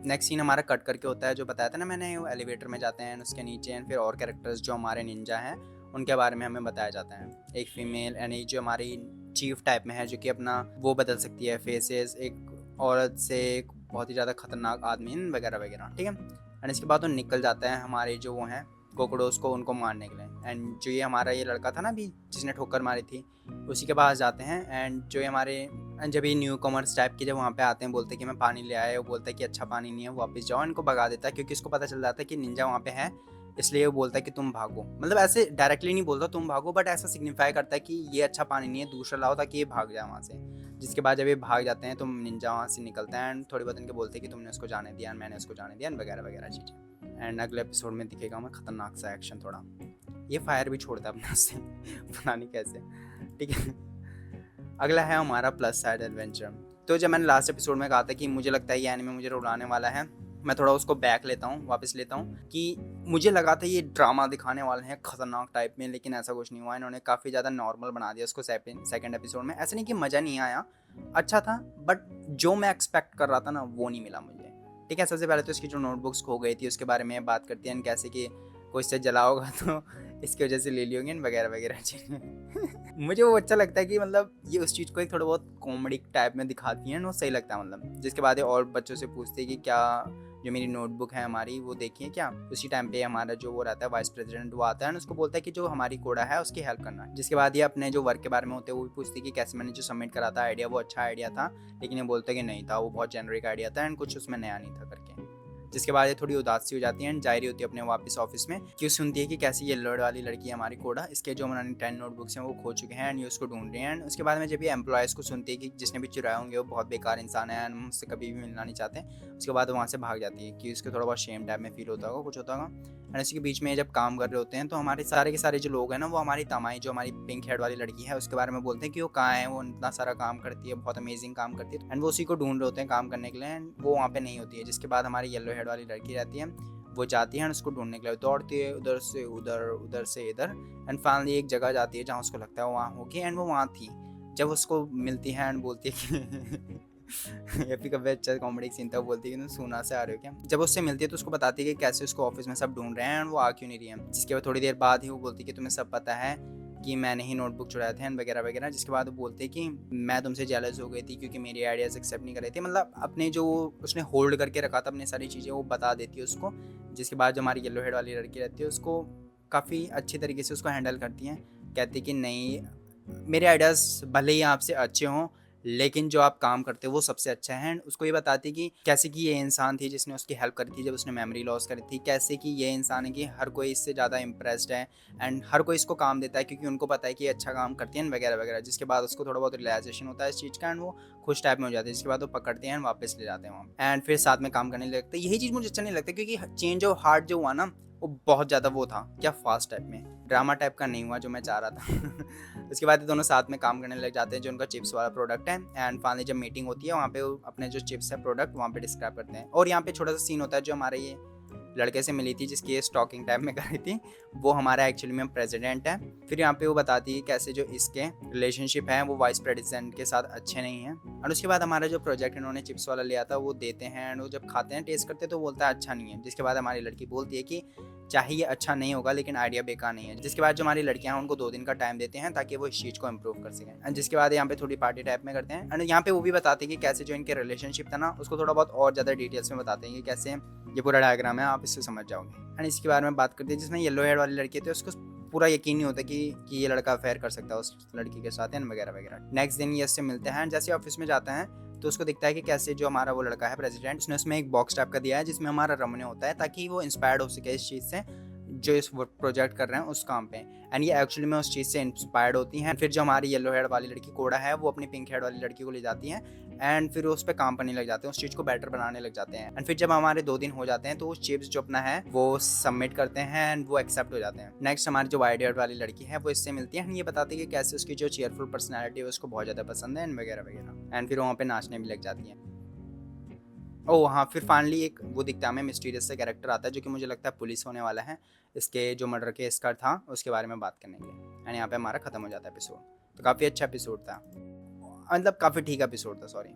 नेक्स्ट सीन हमारा कट करके होता है जो बताया था ना मैंने, वो एलिवेटर में जाते हैं उसके नीचे एंड फिर और कैरेक्टर्स जो हमारे निंजा हैं उनके बारे में हमें बताया जाता है। एक फीमेल एंड एक जो हमारी चीफ टाइप में है जो कि अपना वो बदल सकती है फेसेस, एक औरत से एक बहुत ही ज़्यादा खतरनाक आदमी वगैरह वगैरह, ठीक है। एंड इसके बाद वो निकल जाता है हमारे जो वो हैं गोकुडोस को उनको मारने के लिए। एंड जो ये हमारा ये लड़का था ना अभी जिसने ठोकर मारी थी, उसी के पास जाते हैं। एंड जो ये हमारे जब ये न्यू कॉमर्स टाइप के जब वहाँ पे आते हैं बोलते हैं कि मैं पानी ले आया, वो बोलता है कि अच्छा पानी नहीं है, वापस जाओ, इनको भगा देता है क्योंकि इसको पता चल जाता है कि निंजा वहाँ पे है, इसलिए वो बोलता है कि तुम भागो, मतलब ऐसे डायरेक्टली नहीं बोलता तुम भागो बट ऐसा सिग्निफाई करता है कि ये अच्छा पानी नहीं है, दूसरा लाओ ताकि ये भाग जाए वहाँ से। जिसके बाद जब ये भाग जाते हैं तो निंजा वहाँ से निकलते हैं एंड थोड़ी बहुत इनके बोलते हैं कि तुमने उसको जाने दिया, मैंने उसको जाने दिया वगैरह वगैरह चीज़ें। एंड अगले एपिसोड में दिखेगा हमें खतरनाक सा एक्शन, थोड़ा ये फायर भी छोड़ता है अपने से पता नहीं कैसे, ठीक है। अगला है हमारा प्लस साइड एडवेंचर। तो जब मैंने लास्ट एपिसोड में कहा था कि मुझे लगता है ये एनिमे मुझे रुलाने वाला है, मैं थोड़ा उसको बैक लेता हूँ, वापस लेता हूँ कि मुझे लगा था ये ड्रामा दिखाने वाले हैं खतरनाक टाइप में, लेकिन ऐसा कुछ नहीं हुआ। इन्होंने काफ़ी ज़्यादा नॉर्मल बना दिया उसको सेकंड एपिसोड में। ऐसा नहीं कि मज़ा नहीं आया, अच्छा था बट जो मैं एक्सपेक्ट कर रहा था ना वो नहीं मिला मुझे, ठीक है। सबसे पहले तो इसकी जो नोटबुक्स खो गई थी उसके बारे में बात करती हैं कैसे कि कोई इससे जला होगा तो इसकी वजह से ले ली होंगी वगैरह वगैरह चीज़ें मुझे वो अच्छा लगता है कि मतलब ये उस चीज़ को एक थोड़ा बहुत कॉमेडी टाइप में दिखाती हैं, वो सही लगता है मतलब। जिसके बाद ये और बच्चों से पूछती है कि क्या जो मेरी नोटबुक है हमारी वो देखिए क्या। उसी टाइम पे हमारा जो वो रहता है वाइस प्रेसिडेंट वो आता है और उसको बोलता है कि जो हमारी कोड़ा है उसकी हेल्प करना। जिसके बाद ये अपने जो वर्क के बारे में होते हैं वो भी पूछती है कि कैसे मैंने जो सबमिट करा था आइडिया वो अच्छा आइडिया था, लेकिन ये बोलते हैं कि नहीं था, वो बहुत जेनरिक आइडिया था एंड कुछ उसमें नया नहीं था करके। जिसके बाद ये थोड़ी उदास सी हो जाती है एंड जा रही होती है अपने वापस ऑफिस में, क्यों सुनती है कि कैसी ये लड़ वाली लड़की है हमारी कोड़ा, इसके जो उन्होंने 10 नोटबुक्स हैं वो खो चुके हैं एंड ये उसको ढूंढ रहे हैं। एंड उसके बाद में जब ये एम्प्लॉयज़ को सुनती है कि जिसने भी चुराए होंगे वो बहुत बेकार इंसान है एंड मुझसे कभी भी मिलना नहीं चाहते, उसके बाद वहाँ से भाग जाती है कि उसको थोड़ा बहुत शेम टाइप में फील होता होगा, कुछ होता होगा। एंड इसी के बीच में जब काम कर रहे होते हैं तो हमारे सारे के सारे जो लोग हैं ना वो हमारी तमाई जो हमारी पिंक हेड वाली लड़की है उसके बारे में बोलते हैं कि वो कहाँ है, वो इतना सारा काम करती है, बहुत अमेजिंग काम करती है एंड वो उसी को ढूंढ रहे होते हैं काम करने के लिए एंड वो वहाँ पे नहीं होती है। जिसके बाद हमारी येलो हेड वाली लड़की रहती है, वो जाती है उसको ढूंढने के लिए, दौड़ती है उधर से उधर उधर से इधर एंड फाइनली एक जगह जाती है जहाँ उसको लगता है वो वहाँ होगी एंड वो वहाँ थी। जब उसको मिलती है एंड बोलती है कि एपी का भी अच्छा कॉमेडी सीन था। वो बोलती है कि तुम सूना से आ रहे हो क्या। जब उससे मिलती है तो उसको बताती है कि कैसे उसको ऑफिस में सब ढूंढ रहे हैं और वो आ क्यों नहीं रही है। जिसके बाद थोड़ी देर बाद ही वो बोलती है कि तुम्हें सब पता है कि मैंने ही नोटबुक चुराए थे वगैरह वगैरह। जिसके बाद वो बोलते हैं कि मैं तुमसे जेलस हो गई थी क्योंकि मेरी आइडियाज़ एक्सेप्ट नहीं कर रही थी। मतलब अपने जो उसने होल्ड करके रखा था अपनी सारी चीज़ें वो बता देती है उसको। जिसके बाद जो हमारी येलो हेड वाली लड़की रहती है उसको काफ़ी अच्छी तरीके से उसको हैंडल करती हैं। कहती कि नहीं, मेरे आइडियाज़ भले ही आपसे अच्छे हों लेकिन जो आप काम करते हो वो सबसे अच्छा है। एंड उसको ये बताती कि कैसे कि ये इंसान थी जिसने उसकी हेल्प करी थी जब उसने मेमोरी लॉस करी थी। कैसे कि ये इंसान है कि हर कोई इससे ज़्यादा इम्प्रेस्ड है एंड हर कोई इसको काम देता है क्योंकि उनको पता है कि ये अच्छा काम करती है वगैरह वगैरह। जिसके बाद उसको थोड़ा बहुत रियलाइजेशन होता है इस चीज़ का एंड वो खुश टाइप में हो जाते हैं। जिसके बाद वो पकड़ते हैं वापस ले जाते हैं वहाँ एंड फिर साथ में काम करने लगते हैं। यही चीज़ मुझे अच्छा नहीं लगता क्योंकि चेंज ऑफ हार्ट जो हुआ ना वो बहुत ज़्यादा वो था क्या फास्ट टाइप में, ड्रामा टाइप का नहीं हुआ जो मैं चाह रहा था। उसके बाद ये दोनों साथ में काम करने लग जाते हैं जो उनका चिप्स वाला प्रोडक्ट है। एंड फाइनली जब मीटिंग होती है वहाँ पे वो अपने जो चिप्स है प्रोडक्ट वहाँ पे डिस्क्राइब करते हैं। और यहाँ पे छोटा सा सीन होता है जो हमारे ये लड़के से मिली थी जिसकी ये स्टॉकिंग टाइप में कर रही थी वो हमारा एक्चुअली में प्रेसिडेंट है। फिर यहाँ पे वो बताती है कैसे जो इसके रिलेशनशिप है वो वाइस प्रेसिडेंट के साथ अच्छे नहीं हैं। और उसके बाद हमारा जो प्रोजेक्ट इन्होंने चिप्स वाला लिया था वो देते हैं एंड वो जब खाते हैं टेस्ट करते हैं तो बोलता है अच्छा नहीं है। जिसके बाद हमारी लड़की बोलती है कि चाहे ये अच्छा नहीं होगा लेकिन आइडिया बेकार नहीं है। जिसके बाद जो हमारी लड़कियां हैं उनको 2 दिन का टाइम देते हैं ताकि वो इस चीज़ को इम्प्रूव कर सकें। एंड जिसके बाद यहाँ पे थोड़ी पार्टी टाइप में करते हैं एंड यहाँ पे वो भी बताते हैं कि कैसे जो इनके रिलेशनशिप था ना उसको थोड़ा बहुत और ज़्यादा डिटेल्स में बताते हैं कि कैसे ये पूरा डायग्राम है आप इससे समझ जाओगे। एंड इसके बारे में बात करते हैं जिसमें येलो हेयर वाली लड़की थी उसको पूरा यकीन नहीं होता कि ये लड़का अफेयर कर सकता है उस लड़की के साथ एंड वगैरह वगैरह। नेक्स्ट दिन ये इससे मिलते हैं जैसे ऑफिस में जाते हैं तो उसको दिखता है कि कैसे जो हमारा वो लड़का है प्रेसिडेंट उसने उसमें एक बॉक्स टाइप का दिया है जिसमें हमारा रमने होता है ताकि वो इंस्पायर्ड हो सके इस चीज़ से जो इस प्रोजेक्ट कर रहे हैं उस काम पे। एंड ये एक्चुअली में उस चीज़ से इंस्पायर्ड होती हैं। फिर जो हमारी येलो हेड वाली लड़की कोड़ा है वो अपनी पिंक हेड वाली लड़की को ले जाती हैं एंड फिर उस पर काम करने लग जाते हैं उस चीज़ को बेटर बनाने लग जाते हैं। एंड फिर जब हमारे 2 दिन हो जाते हैं तो उस चिप्स जो अपना है वो सबमिट करते हैं एंड वो एक्सेप्ट हो जाते हैं। नेक्स्ट हमारी जो वाइट हेड वाली लड़की है वो इससे मिलती है। ये बताती है कि कैसे उसकी जो चेयरफुल पर्सनैलिटी है उसको बहुत ज़्यादा पसंद है एंड वगैरह वगैरह। एंड फिर वहाँ पे नाचने भी लग जाती हैं। ओह हाँ, फिर फाइनली एक वो दिखता है हमें मिस्टीरियस सा कैरेक्टर आता है जो कि मुझे लगता है पुलिस होने वाला है इसके जो मर्डर केस का था उसके बारे में बात करने के लिए। एंड यहाँ पे हमारा खत्म हो जाता है एपिसोड। तो काफ़ी अच्छा एपिसोड था, मतलब काफ़ी ठीक एपिसोड था, सॉरी।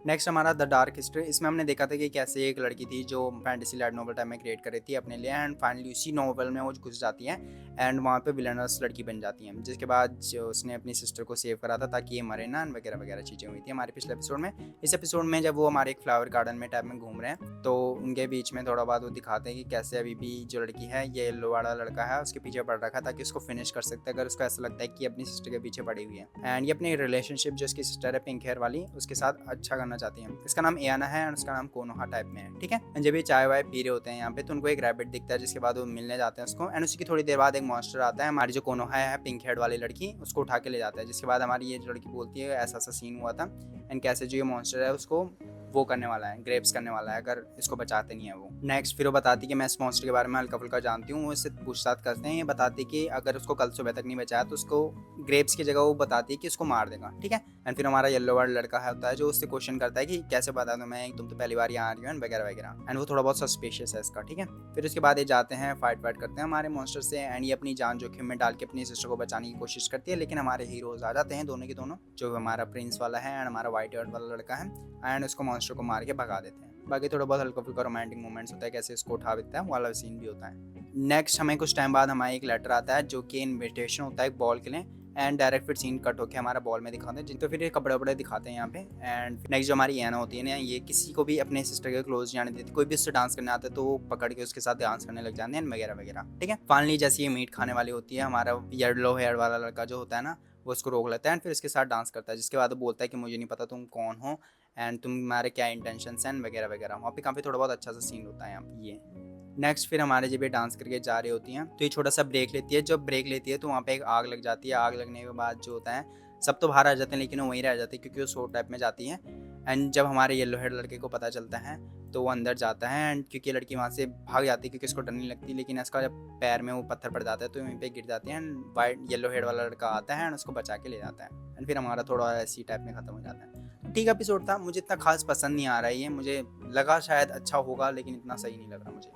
नेक्स्ट हमारा द डार्क हिस्ट्री। इसमें हमने देखा था कि कैसे एक लड़की थी जो फैंटेसी लाइट नॉवल टाइम में क्रिएट कर रही थी अपने लिए एंड फाइनली उसी नॉवल में वो घुस जाती है एंड वहाँ पे विलनस लड़की बन जाती है। जिसके बाद जो उसने अपनी सिस्टर को सेव करा था ताकि ये मरे ना वगैरह वगैरह चीज़ें हुई थी हमारे पिछले एपिसोड में। इस एपिसोड में जब वो हमारे एक फ्लावर गार्डन में टाइप में घूम रहे हैं तो उनके बीच में थोड़ा बहुत वो दिखाते हैं कि कैसे अभी भी जो लड़की है ये येलो वाला लड़का है उसके पीछे पड़ रखा है ताकि उसको फिनिश कर सकते हैं अगर उसको ऐसा लगता है कि अपनी सिस्टर के पीछे पड़ी हुई है। एंड ये अपनी रिलेशनशिप जो उसकी सिस्टर है पिंक हेयर वाली उसके साथ अच्छा करना चाहती है। इसका नाम एयाना है और उसका नाम कोनोहा टाइप में है, ठीक है। जब ये चाय वाय पी रहे होते हैं यहाँ पे तो उनको एक रैबिट दिखता है जिसके बाद वो मिलने जाते हैं उसको एंड उसी की थोड़ी देर बाद एक मॉन्स्टर आता है। हमारी जो कोनोहा है पिंक हेड वाली लड़की उसको उठा के ले जाता है। जिसके बाद हमारी ये लड़की बोलती है ऐसा ऐसा सीन हुआ था एंड कैसे जो ये मॉन्स्टर है उसको वो करने वाला है, ग्रेप्स करने वाला है अगर इसको बचाते नहीं है वो। नेक्स्ट फिर वो बताती कि मैं इस मॉन्स्टर के बारे में हल्का फुल्का जानती हूँ। वो इससे पूछताछ करते हैं। ये बताती कि अगर उसको कल सुबह तक नहीं बचाया तो उसको ग्रेप्स की जगह वो बताती है कि उसको मार देगा, ठीक है। एंड फिर हमारा येलो वाला लड़का होता है जो उससे क्वेश्चन करता है कि कैसे बता दो मैं, तुम तो पहली बार यहाँ आ रही हो वगैरह वगैरह। एंड वो थोड़ा बहुत सस्पिशियस है इसका, ठीक है। फिर उसके बाद ये जाते हैं फाइट वाइट करते हैं हमारे मॉन्स्टर से एंड ये अपनी जान जोखिम में डाल के अपनी सिस्टर को बचाने की कोशिश करती है। लेकिन हमारे हीरोज आ जाते हैं दोनों के दोनों, जो हमारा प्रिंस वाला है एंड हमारा व्हाइट हेयर वाला लड़का है एंड उसको मॉन्स्टर को मार के भगा देते हैं। बाकी थोड़ा बहुत हल्का फुल्का रोमांटिक मोमेंट्स होता है कैसे इसको उठा देता है वाला सीन भी होता है। नेक्स्ट हमें कुछ टाइम बाद हमारे एक लेटर आता है जो कि इन्विटेशन होता है एक बॉल के लिए एंड डायरेक्ट फिर सीन कट होकर हमारा बॉल में दिखाते हैं जिनको फिर ये कपड़े वपड़े दिखाते हैं यहाँ पे। एंड नेक्स्ट जो हमारी एना होती है ना ये किसी को भी अपने सिस्टर के क्लोज जाने देती, कोई भी उससे डांस करने आता है तो वो पकड़ के उसके साथ डांस करने लग जाते हैं वगैरह वगैरह, ठीक है। फाइनली जैसे ये मीट खाने वाली होती है हमारा येलो हेयर वाला लड़का जो होता है ना वो उसको रोक लेता है एंड फिर इसके साथ डांस करता है। जिसके बाद वो बोलता है कि मुझे नहीं पता तुम कौन हो एंड तुम्हारे क्या इंटेंशंस हैं वगैरह वगैरह। वहाँ पे काफ़ी थोड़ा बहुत अच्छा सा सीन होता है यहाँ पे ये। नेक्स्ट फिर हमारे जब ये डांस करके जा रही होती हैं तो ये छोटा सा ब्रेक लेती है। जब ब्रेक लेती है तो वहाँ पे एक आग लग जाती है। आग लगने के बाद जो होता है सब तो बाहर आ जाते हैं लेकिन वो वहीं रह जाती है क्योंकि वो शो टाइप में जाती है। एंड जब हमारे येलो हेड लड़के को पता चलता है तो वो अंदर जाता है एंड क्योंकि लड़की वहाँ से भाग जाती है क्योंकि उसको डर नहीं लगती, लेकिन इसका जब पैर में वो पत्थर पड़ जाता है तो वहीं पे गिर जाती है एंड वाइट येलो हेड वाला लड़का आता है एंड उसको बचा के ले जाता है एंड फिर हमारा थोड़ा ऐसी टाइप में ख़त्म हो जाता है। ठीक एपिसोड था, मुझे इतना खास पसंद नहीं आ रहा है ये, मुझे लगा शायद अच्छा होगा लेकिन इतना सही नहीं लग रहा मुझे,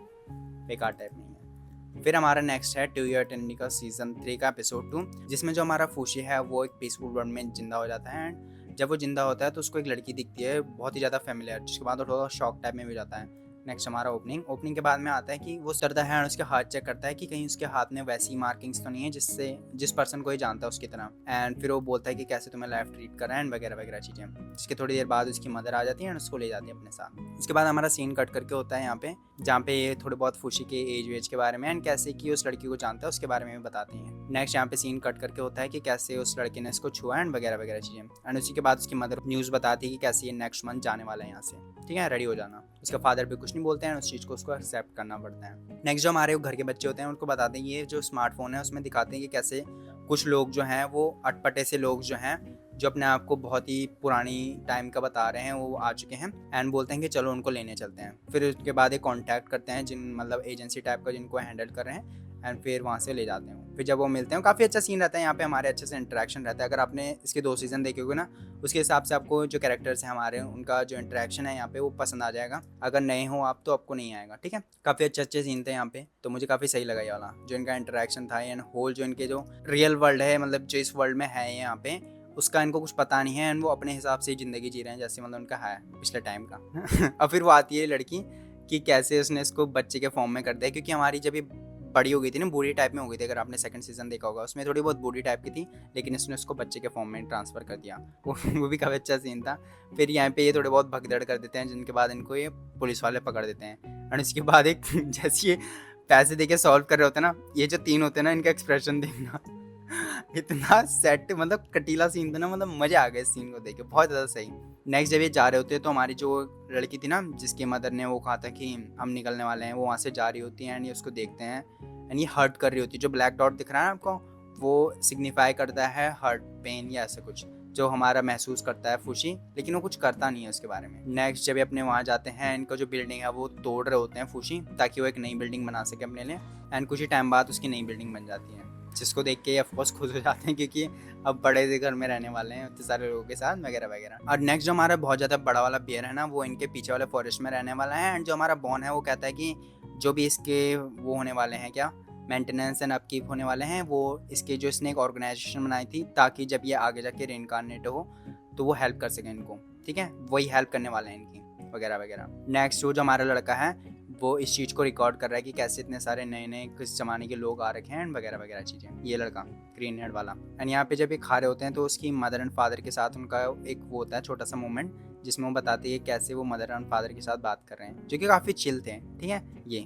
बेकार टाइप नहीं है। फिर हमारा नेक्स्ट है टू ईयर टेंडी का सीजन 3 का एपिसोड 2 जिसमें जो हमारा फूशी है वो एक पीसफुल वर्ल्ड में जिंदा हो जाता है एंड जब वो जिंदा होता है तो उसको एक लड़की दिखती है बहुत ही ज़्यादा फेमिलियर, जिसके बाद वो थोड़ा शॉक टाइप में भी हो जाता है। नेक्स्ट हमारा ओपनिंग के बाद में आता है कि वो करता है और उसके हाथ चेक करता है कि कहीं उसके हाथ में वैसी मार्किंग्स तो नहीं है जिससे जिस पर्सन को ही जानता है उसकी तरह। एंड फिर वो बोलता है कि कैसे तुम्हें लाइफ ट्रीट कर रहा है एंड वगैरह वगैरह चीज़ें। इसके थोड़ी देर बाद उसकी मदर आ जाती है एंड उसको ले जाती है अपने साथ। इसके बाद हमारा सीन कट करके होता है यहाँ पे, जहाँ पे ये थोड़े बहुत खुशी के एज वेज के बारे में एंड कैसे कि उस लड़की को जानता है उसके बारे में भी बताती हैं। नेक्स्ट यहाँ पे सीन कट करके होता है कि कैसे उस लड़के ने इसको छुआ एंड वगैरह वगैरह चीज़ें। एंड उसी के बाद उसकी मदर न्यूज़ बताती है कि कैसे ये नेक्स्ट मंथ जाने वाला है यहाँ से, ठीक है, रेडी हो जाना। उसका फादर भी कुछ नहीं बोलते हैं, उस चीज़ को उसको एक्सेप्ट करना पड़ता है। नेक्स्ट जो हमारे घर के बच्चे होते हैं उनको बताते हैं, ये जो स्मार्टफोन है उसमें दिखाते हैं कि कैसे कुछ लोग जो हैं वो अटपटे से लोग जो हैं जो अपने आप को बहुत ही पुरानी टाइम का बता रहे हैं वो आ चुके हैं एंड बोलते हैं कि चलो उनको लेने चलते हैं। फिर उसके बाद एक कॉन्टैक्ट करते हैं जिन मतलब एजेंसी टाइप का जिनको हैंडल कर रहे हैं एंड फिर वहाँ से ले जाते हैं। फिर जब वो मिलते हैं काफ़ी अच्छा सीन रहता है यहाँ पे, हमारे अच्छे से इंटरेक्शन रहता है। अगर आपने इसके 2 सीज़न देखे होगे ना, उसके हिसाब से आपको जो कैरेक्टर्स हैं हमारे उनका जो इंटरेक्शन है यहाँ पे वो पसंद आ जाएगा। अगर नए हो आप तो आपको नहीं आएगा, ठीक है। काफ़ी अच्छे सीन थे यहाँ पे, तो मुझे काफ़ी सही लगा ये वाला जो इनका इंटरेक्शन था एंड होल जो इनके जो रियल वर्ल्ड है, मतलब जो इस वर्ल्ड में है यहाँ पे, उसका इनको कुछ पता नहीं है एंड वो अपने हिसाब से ज़िंदगी जी रहे हैं जैसे मतलब उनका है पिछले टाइम का। और फिर वो आती है लड़की कि कैसे उसने इसको बच्चे के फॉर्म में कर दिया, क्योंकि हमारी जब ये बड़ी हो गई थी ना, बूढ़ी टाइप में हो गई थी। अगर आपने सेकंड सीजन देखा होगा उसमें थोड़ी बहुत बूढ़ी टाइप की थी, लेकिन इसने उसको बच्चे के फॉर्म में ट्रांसफ़र कर दिया। वो भी काफ़ी अच्छा सीन था। फिर यहाँ पे ये थोड़े बहुत भगदड़ कर देते हैं जिनके बाद इनको ये पुलिस वाले पकड़ देते हैं। और इसके बाद एक जैसे ये पैसे दे के सॉल्व कर रहे होते हैं ना, ये जो 3 होते हैं ना, इनका एक्सप्रेशन देखना इतना सेट मतलब कटीला सीन था ना, मतलब मज़ा आ गया इस सीन को देख के, बहुत ज़्यादा सही। नेक्स्ट जब ये जा रहे होते हैं तो हमारी जो लड़की थी ना जिसकी मदर ने वो कहा था कि हम निकलने वाले हैं, वो वहाँ से जा रही होती हैं एंड ये उसको देखते हैं एंड ये हर्ट कर रही होती है। जो ब्लैक डॉट दिख रहा है आपको वो सिग्निफाई करता है हर्ट, पेन या ऐसा कुछ जो हमारा महसूस करता है खुशी, लेकिन वो कुछ करता नहीं है उसके बारे में। नेक्स्ट जब ये अपने वहाँ जाते हैं, इनका जो बिल्डिंग है वो तोड़ रहे होते हैं खुशी, ताकि वो एक नई बिल्डिंग बना सके अपने लिए। एंड कुछ ही टाइम बाद उसकी नई बिल्डिंग बन जाती है, जिसको देख के ऑफकोर्स खुश हो जाते हैं क्योंकि अब बड़े से घर में रहने वाले हैं इतने सारे लोगों के साथ वगैरह वगैरह। और नेक्स्ट जो हमारा बहुत ज़्यादा बड़ा वाला बियर है ना, वो इनके पीछे वाले फॉरेस्ट में रहने वाला है। एंड जो हमारा बॉन है वो कहता है कि जो भी इसके वो होने वाले हैं, क्या मेंटेनेंस एंड अपकीप होने वाले हैं, वो इसके जो इसने एक ऑर्गेनाइजेशन बनाई थी ताकि जब ये आगे जाके रेनकार्नेट हो तो वो हेल्प कर सके इनको, ठीक है, वही हेल्प करने वाले हैं इनकी वगैरह वगैरह। नेक्स्ट जो हमारा लड़का है वो इस चीज़ को रिकॉर्ड कर रहा है कि कैसे इतने सारे नए नए किस ज़माने के लोग आ रखे हैं एंड वगैरह वगैरह चीज़ें। ये लड़का ग्रीन हेड वाला। एंड यहाँ पे जब ये खा रहे होते हैं तो उसकी मदर एंड फादर के साथ उनका एक वो होता है छोटा सा मोमेंट, जिसमें वो बताती है कैसे वो मदर एंड फादर के साथ बात कर रहे हैं, जो कि काफ़ी चिल थे, ठीक है। ये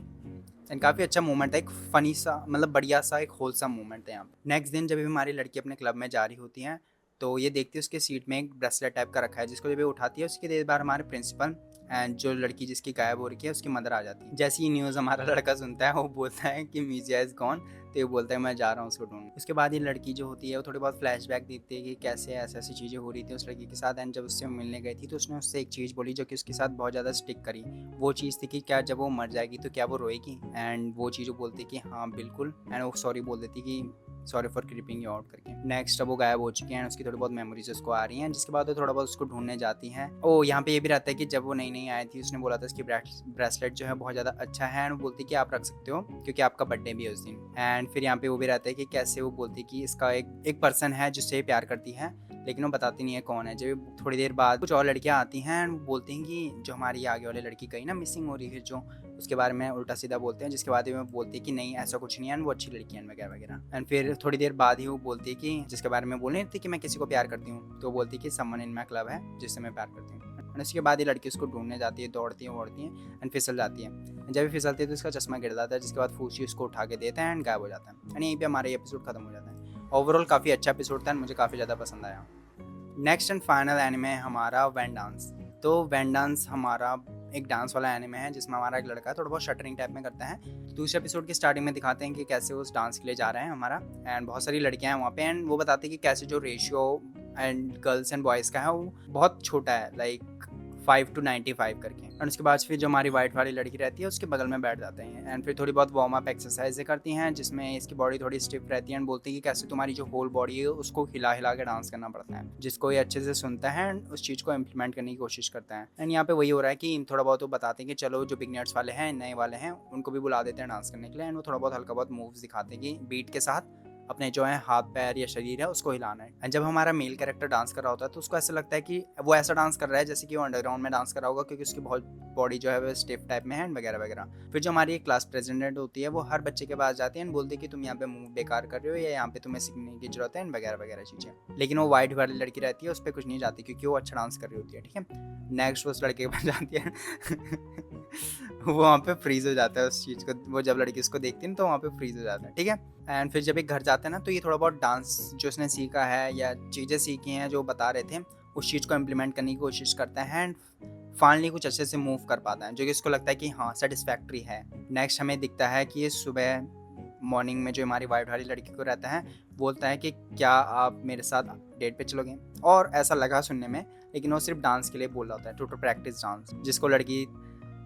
एंड काफ़ी अच्छा मोमेंट है, एक फ़नी सा मतलब बढ़िया सा एक होलसम मोमेंट है यहाँ पे। नेक्स्ट दिन जब भी हमारी लड़की अपने क्लब में जा रही होती है तो ये देखती है उसके सीट में एक ब्रेसलेट टाइप का रखा है, जिसको जब ये उठाती है उसकी देर बाद हमारे प्रिंसिपल एंड जो लड़की जिसकी गायब हो रही है उसकी मदर आ जाती है। जैसे ही न्यूज़ हमारा लड़का सुनता है वो बोलता है कि मीजिया इज़ गॉन, तो ये बोलता है मैं जा रहा हूँ उसको ढूंढने। उसके बाद ये लड़की जो होती है वो थोड़ी बहुत फ्लैशबैक देती है कि कैसे ऐसी ऐसी चीज़ें हो रही थी उस लड़की के साथ। एंड जब उससे मिलने गई थी तो उसने उससे एक चीज़ बोली जो कि उसके साथ बहुत ज़्यादा स्टिक करी। वो चीज़ थी कि क्या जब वो मर जाएगी तो क्या वो रोएगी, एंड वो चीज़ वो बोलती कि हाँ बिल्कुल, एंड वो सॉरी बोल देती कि sorry for creeping you out करके। नेक्स्ट अब वो गायब हो चुकी हैं, उसकी थोड़ी बहुत मेमोरीज उसको आ रही हैं, जिसके बाद वो थोड़ा बहुत उसको ढूंढने जाती हैं। ओ यहाँ पे ये भी रहता है कि जब वो नई नई आई थी उसने बोला था इसकी ब्रेसलेट जो है बहुत ज़्यादा अच्छा है, एंड वो बोलती कि आप रख सकते हो क्योंकि आपका बर्थडे भी है उस दिन। एंड फिर यहाँ पे वो भी रहता है कि कैसे वो बोलती कि इसका एक पर्सन है जिससे प्यार करती है, लेकिन वो बताती नहीं है कौन है। जब थोड़ी देर बाद कुछ और लड़कियां आती हैं एंड बोलती हैं कि जो हमारी आगे वाली लड़की गई ना मिसिंग हो रही है, जो उसके बारे में उल्टा सीधा बोलते हैं, जिसके बाद में बोलती है कि नहीं ऐसा कुछ नहीं है, वो अच्छी लड़की है वगैरह वगैरह। एंड फिर थोड़ी देर बाद ही वो बोलती है कि जिसके बारे में बोल रही थी कि मैं किसी को प्यार करती हूँ, तो बोलती है कि समवन इन माय क्लब है जिससे मैं प्यार करती हूँ। एंड उसके बाद ये लड़की उसको ढूंढने जाती है, दौड़ती है एंड फिसल जाती है। जब भी फिसलती है तो उसका चश्मा गिर जाता है, जिसके बाद फूसी उसको उठा के देता है एंड गायब हो जाता है। एंड यहीं पे हमारा ये एपिसोड खत्म हो जाता है। ओवरऑल काफ़ी अच्छा एपिसोड था, मुझे काफ़ी ज़्यादा पसंद आया। नेक्स्ट एंड फाइनल एनिमे है हमारा वैन डांस। तो वैन डांस हमारा एक डांस वाला एनिमे है जिसमें हमारा एक लड़का थोड़ा बहुत शटरिंग टाइप में करता है। तो दूसरे एपिसोड की स्टार्टिंग में दिखाते हैं कि कैसे वो उस डांस के लिए जा रहे हैं हमारा, एंड बहुत सारी लड़कियां हैं वहाँ पे, एंड वो बताते हैं कि कैसे जो ratio and girls and boys का है वो बहुत छोटा है, लाइक 5 to 95 करके। एंड उसके बाद फिर जो हमारी वाइट वाली लड़की रहती है उसके बगल में बैठ जाते हैं, एंड फिर थोड़ी बहुत वार्म अप एक्सरसाइजें करती हैं जिसमें इसकी बॉडी थोड़ी स्टिफ रहती है, एंड बोलती है कि कैसे तुम्हारी जो होल बॉडी है उसको हिला हिला के डांस करना पड़ता है, जिसको ये अच्छे से सुनता है एंड उस चीज़ को इम्प्लीमेंट करने की कोशिश करता है। एंड यहाँ पे वही हो रहा है कि थोड़ा बहुत वो बताते हैं कि चलो जो बिगनर्स वाले हैं, नए वाले हैं, उनको भी बुला देते हैं डांस करने के लिए, एंड वो थोड़ा बहुत हल्का बहुत मूव्स दिखाते हैं कि बीट के साथ अपने जो है हाथ पैर या शरीर है उसको हिलाना है। एंड जब हमारा मेल कैरेक्टर डांस कर रहा होता है तो उसको ऐसा लगता है कि वो ऐसा डांस कर रहा है जैसे कि वो अंडरग्राउंड में डांस कर रहा होगा, क्योंकि उसकी बहुत बॉडी जो है वो स्टिफ टाइप में है वगैरह वगैरह। फिर जो हमारी क्लास प्रेसिडेंट होती है वो हर बच्चे के पास जाती है एंड बोलती है कि तुम यहाँ पे मुंह बेकार कर रहे हो या यहाँ पे तुम्हें सीखने की जरूरत है वगैरह वगैरह चीज़ें। लेकिन वो वाइट वाली लड़की रहती है, उस पर कुछ नहीं जाती क्योंकि वो अच्छा डांस कर रही होती है। ठीक है, नेक्स्ट वो उस लड़के के पास जाती है वो वहाँ पे फ्रीज हो जाता है उस चीज़ को, वो जब लड़की उसको देखती है ना तो वहाँ पे फ्रीज हो जाता है। ठीक है, एंड फिर जब एक घर जाते हैं ना तो ये थोड़ा बहुत डांस जो उसने सीखा है या चीज़ें सीखी हैं जो बता रहे थे उस चीज़ को इम्प्लीमेंट करने की कोशिश करता है एंड फाइनली कुछ अच्छे से मूव कर पाता है जो कि इसको लगता है कि हाँ सेटिस्फैक्ट्री है। नेक्स्ट हमें दिखता है कि ये सुबह मॉर्निंग में जो हमारी वाइट वाली लड़की को रहता है बोलता है कि क्या आप मेरे साथ डेट पे चलोगे, और ऐसा लगा सुनने में, लेकिन वो सिर्फ डांस के लिए बोल रहा होता है, टू प्रैक्टिस डांस, जिसको लड़की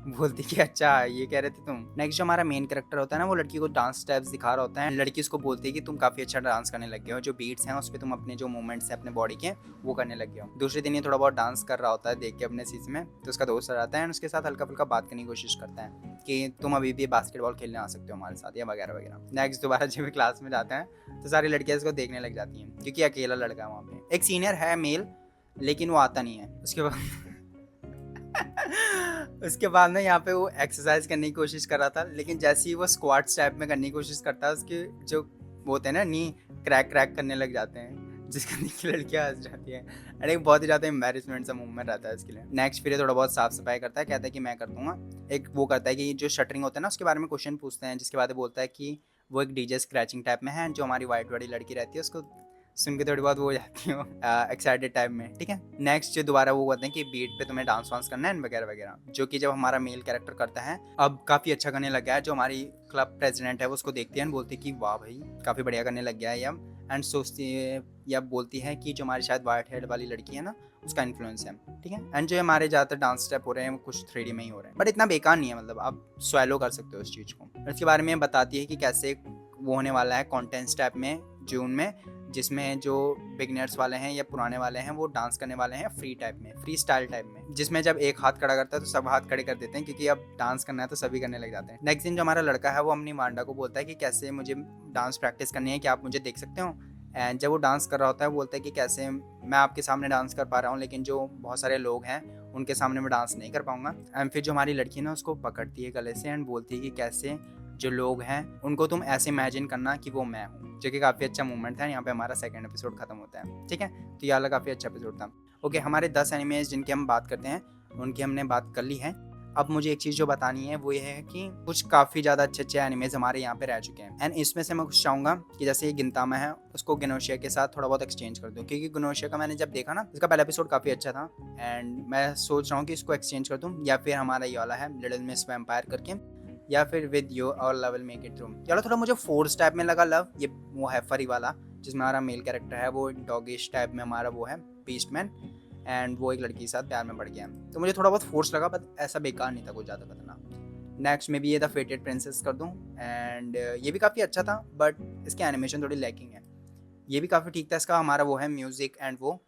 बोलती कि अच्छा ये कह रहे थे तुम। नेक्स्ट जो हमारा मेन कैरेक्टर होता है ना वो लड़की को डांस स्टेप्स दिखा रहा होता है, लड़की उसको बोलती है कि तुम काफी अच्छा डांस करने लग गए हो, जो बीट्स हैं उस पर तुम अपने जो मूवमेंट्स हैं अपने बॉडी के वो करने लग गए हो। दूसरे दिन ये थोड़ा बहुत डांस कर रहा होता है देख के अपने सीज में, तो उसका दोस्त आ जाता है और उसके साथ हल्का फुल्का बात करने की कोशिश करता है कि तुम अभी भी बास्केटबॉल खेलने आ सकते हो हमारे साथ या वगैरह वगैरह। नेक्स्ट दोबारा जब भी क्लास में जाते हैं तो सारी लड़कियां इसको देखने लग जाती हैं क्योंकि अकेला लड़का है वहाँ पे। एक सीनियर है मेल लेकिन वो आता नहीं है। उसके बाद उसके बाद ना यहाँ पे वो एक्सरसाइज करने की कोशिश कर रहा था, लेकिन जैसे ही वो स्क्वाट टाइप में करने की कोशिश करता है उसके जो वो होते हैं ना नी क्रैक क्रैक करने लग जाते हैं, जिसका देख के लड़कियाँ हंस जाती है। अरे बहुत ही ज़्यादा एम्बेरसमेंट सा मूवमेंट रहता है इसके लिए। नेक्स्ट फिर ये थोड़ा बहुत साफ सफाई करता है, कहता है कि मैं कर दूंगा। एक वो करता है कि जो शटरिंग होता है ना उसके बारे में क्वेश्चन पूछते हैं, जिसके बाद बोलता है कि वो एक डीजे स्क्रैचिंग टाइप में है। जो हमारी वाइट वाली लड़की रहती है उसको सुन के थोड़ी बहुत वो हो जाती हूँ एक्साइटेड टाइप में। ठीक है, नेक्स्ट जो दोबारा वो कहते हैं कि बीट पे तुम्हें डांस वांस करना है वगैरह वगैरह, जो कि जब हमारा मेल कैरेक्टर करता है अब काफ़ी अच्छा करने लग गया है। जो हमारी क्लब प्रेसिडेंट है वो उसको देखती है एंड बोलती है कि वाह भाई काफ़ी बढ़िया करने लग गया है ये। एंड सोचती है या बोलती है कि जो हमारी शायद वाइट हेड वाली लड़की है ना उसका इन्फ्लुएंस है। ठीक है, एंड जो हमारे ज़्यादातर डांस स्टेप हो रहे हैं वो कुछ 3D में ही हो रहे हैं, बट इतना बेकार नहीं है, मतलब आप स्वैलो कर सकते हो उस चीज़ को। इसके बारे में बताती है कि कैसे वो होने वाला है कॉन्टेंट टाइप में जून में, जिसमें जो बिगनर्स वाले हैं या पुराने वाले हैं वो डांस करने वाले हैं फ्री टाइप में, फ्री स्टाइल टाइप में, जिसमें जब एक हाथ खड़ा करता है तो सब हाथ खड़े कर देते हैं क्योंकि अब डांस करना है तो सभी करने लग जाते हैं। नेक्स्ट दिन जो हमारा लड़का है वो अपनी मांडा को बोलता है कि कैसे मुझे डांस प्रैक्टिस करनी है, क्या आप मुझे देख सकते हो। एंड जब वो डांस कर रहा होता है वो बोलता है कि कैसे मैं आपके सामने डांस कर पा रहा हूँ लेकिन जो बहुत सारे लोग हैं उनके सामने मैं डांस नहीं कर पाऊंगा। एंड फिर जो हमारी लड़की है ना उसको पकड़ती है गले से एंड बोलती है कि कैसे जो लोग हैं उनको तुम ऐसे इमेजिन करना कि वो मैं हूँ, जो कि काफ़ी अच्छा मूवमेंट था। यहाँ पे हमारा सेकंड एपिसोड खत्म होता है। ठीक है, तो ये वाला काफ़ी अच्छा एपिसोड था। ओके, हमारे 10 एनिमेज जिनकी हम बात करते हैं उनकी हमने बात कर ली है। अब मुझे एक चीज़ जो बतानी है वो ये है कि कुछ काफ़ी ज़्यादा अच्छे अच्छे एनिमेज हमारे यहाँ पे रह चुके हैं एंड इसमें से मैं कुछ चाहूँगा कि जैसे ये गिनतामा है उसको गनोशिया के साथ थोड़ा बहुत एक्सचेंज कर दूँ, क्योंकि गनोशिया का मैंने जब देखा ना इसका पहला एपिसोड काफ़ी अच्छा था एंड मैं सोच रहा हूँ कि इसको एक्सचेंज कर दूँ, या फिर हमारा ये वाला है लिटिल मिस वैम्पायर करके, या फिर विद यू और love will make it through. चलो थोड़ा मुझे फोर्स टाइप में लगा लव, ये वो है फरी वाला जिसमें हमारा मेल कैरेक्टर है वो डॉगिश टाइप में हमारा वो है बीस्टमैन एंड वो एक लड़की के साथ प्यार में पड़ गया, तो मुझे थोड़ा बहुत फोर्स लगा बट ऐसा बेकार नहीं था कुछ ज़्यादा खतरनाक। नेक्स्ट में भी ये द फेटेड प्रिंसेस कर दूँ एंड ये भी काफ़ी अच्छा था बट इसकी एनिमेशन थोड़ी लैकिंग है। ये भी काफ़ी ठीक था, इसका हमारा वो है म्यूज़िक एंड वो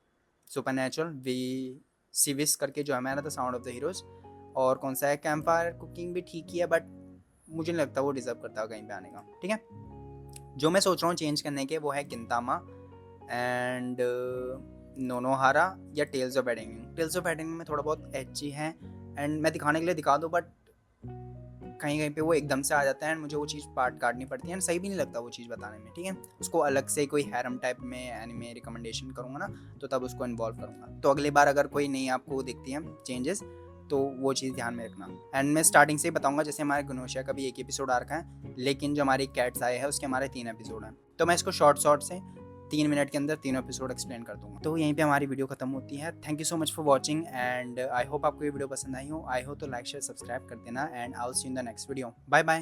सुपरनैचुरल वी सीविस करके जो है हमारा the sound of the heroes. और कौन सा है कैंप फायर कुकिंग भी ठीक ही है बट मुझे नहीं लगता वो डिज़र्व करता कहीं पे आने का। ठीक है, जो मैं सोच रहा हूँ चेंज करने के वो है गिनतामा एंड नोनोहारा या टेल्स ऑफ एडेंगिंग। टेल्स ऑफ एडेंगिंग में थोड़ा बहुत एची है एंड मैं दिखाने के लिए दिखा दूँ बट कहीं कहीं पे वो एकदम से आ जाता है एंड मुझे वो चीज़ पार्ट काटनी पड़ती है एंड सही भी नहीं लगता वो चीज़ बताने में। ठीक है, उसको अलग से कोई हैरम टाइप में एनिमे रिकमेंडेशन करूँगा ना तो तब उसको इन्वॉल्व करूँगा, तो अगली बार अगर कोई नई आपको दिखती है चेंजेस तो वो चीज़ ध्यान में रखना। एंड मैं स्टार्टिंग से ही बताऊंगा, जैसे हमारे गनोशिया का भी एक एपिसोड आ रखा है लेकिन जो हमारी कैट्स आए हैं उसके हमारे 3 एपिसोड हैं, तो मैं इसको शॉर्ट से 3 मिनट के अंदर 3 एपिसोड एक्सप्लेन कर दूंगा। तो यहीं पे हमारी वीडियो खत्म होती है। Thank you so much for watching and I hope आपको ये वीडियो पसंद आई हो। आई हो तो लाइक शेयर सब्सक्राइब कर देना and I will see you in the next video. Bye bye.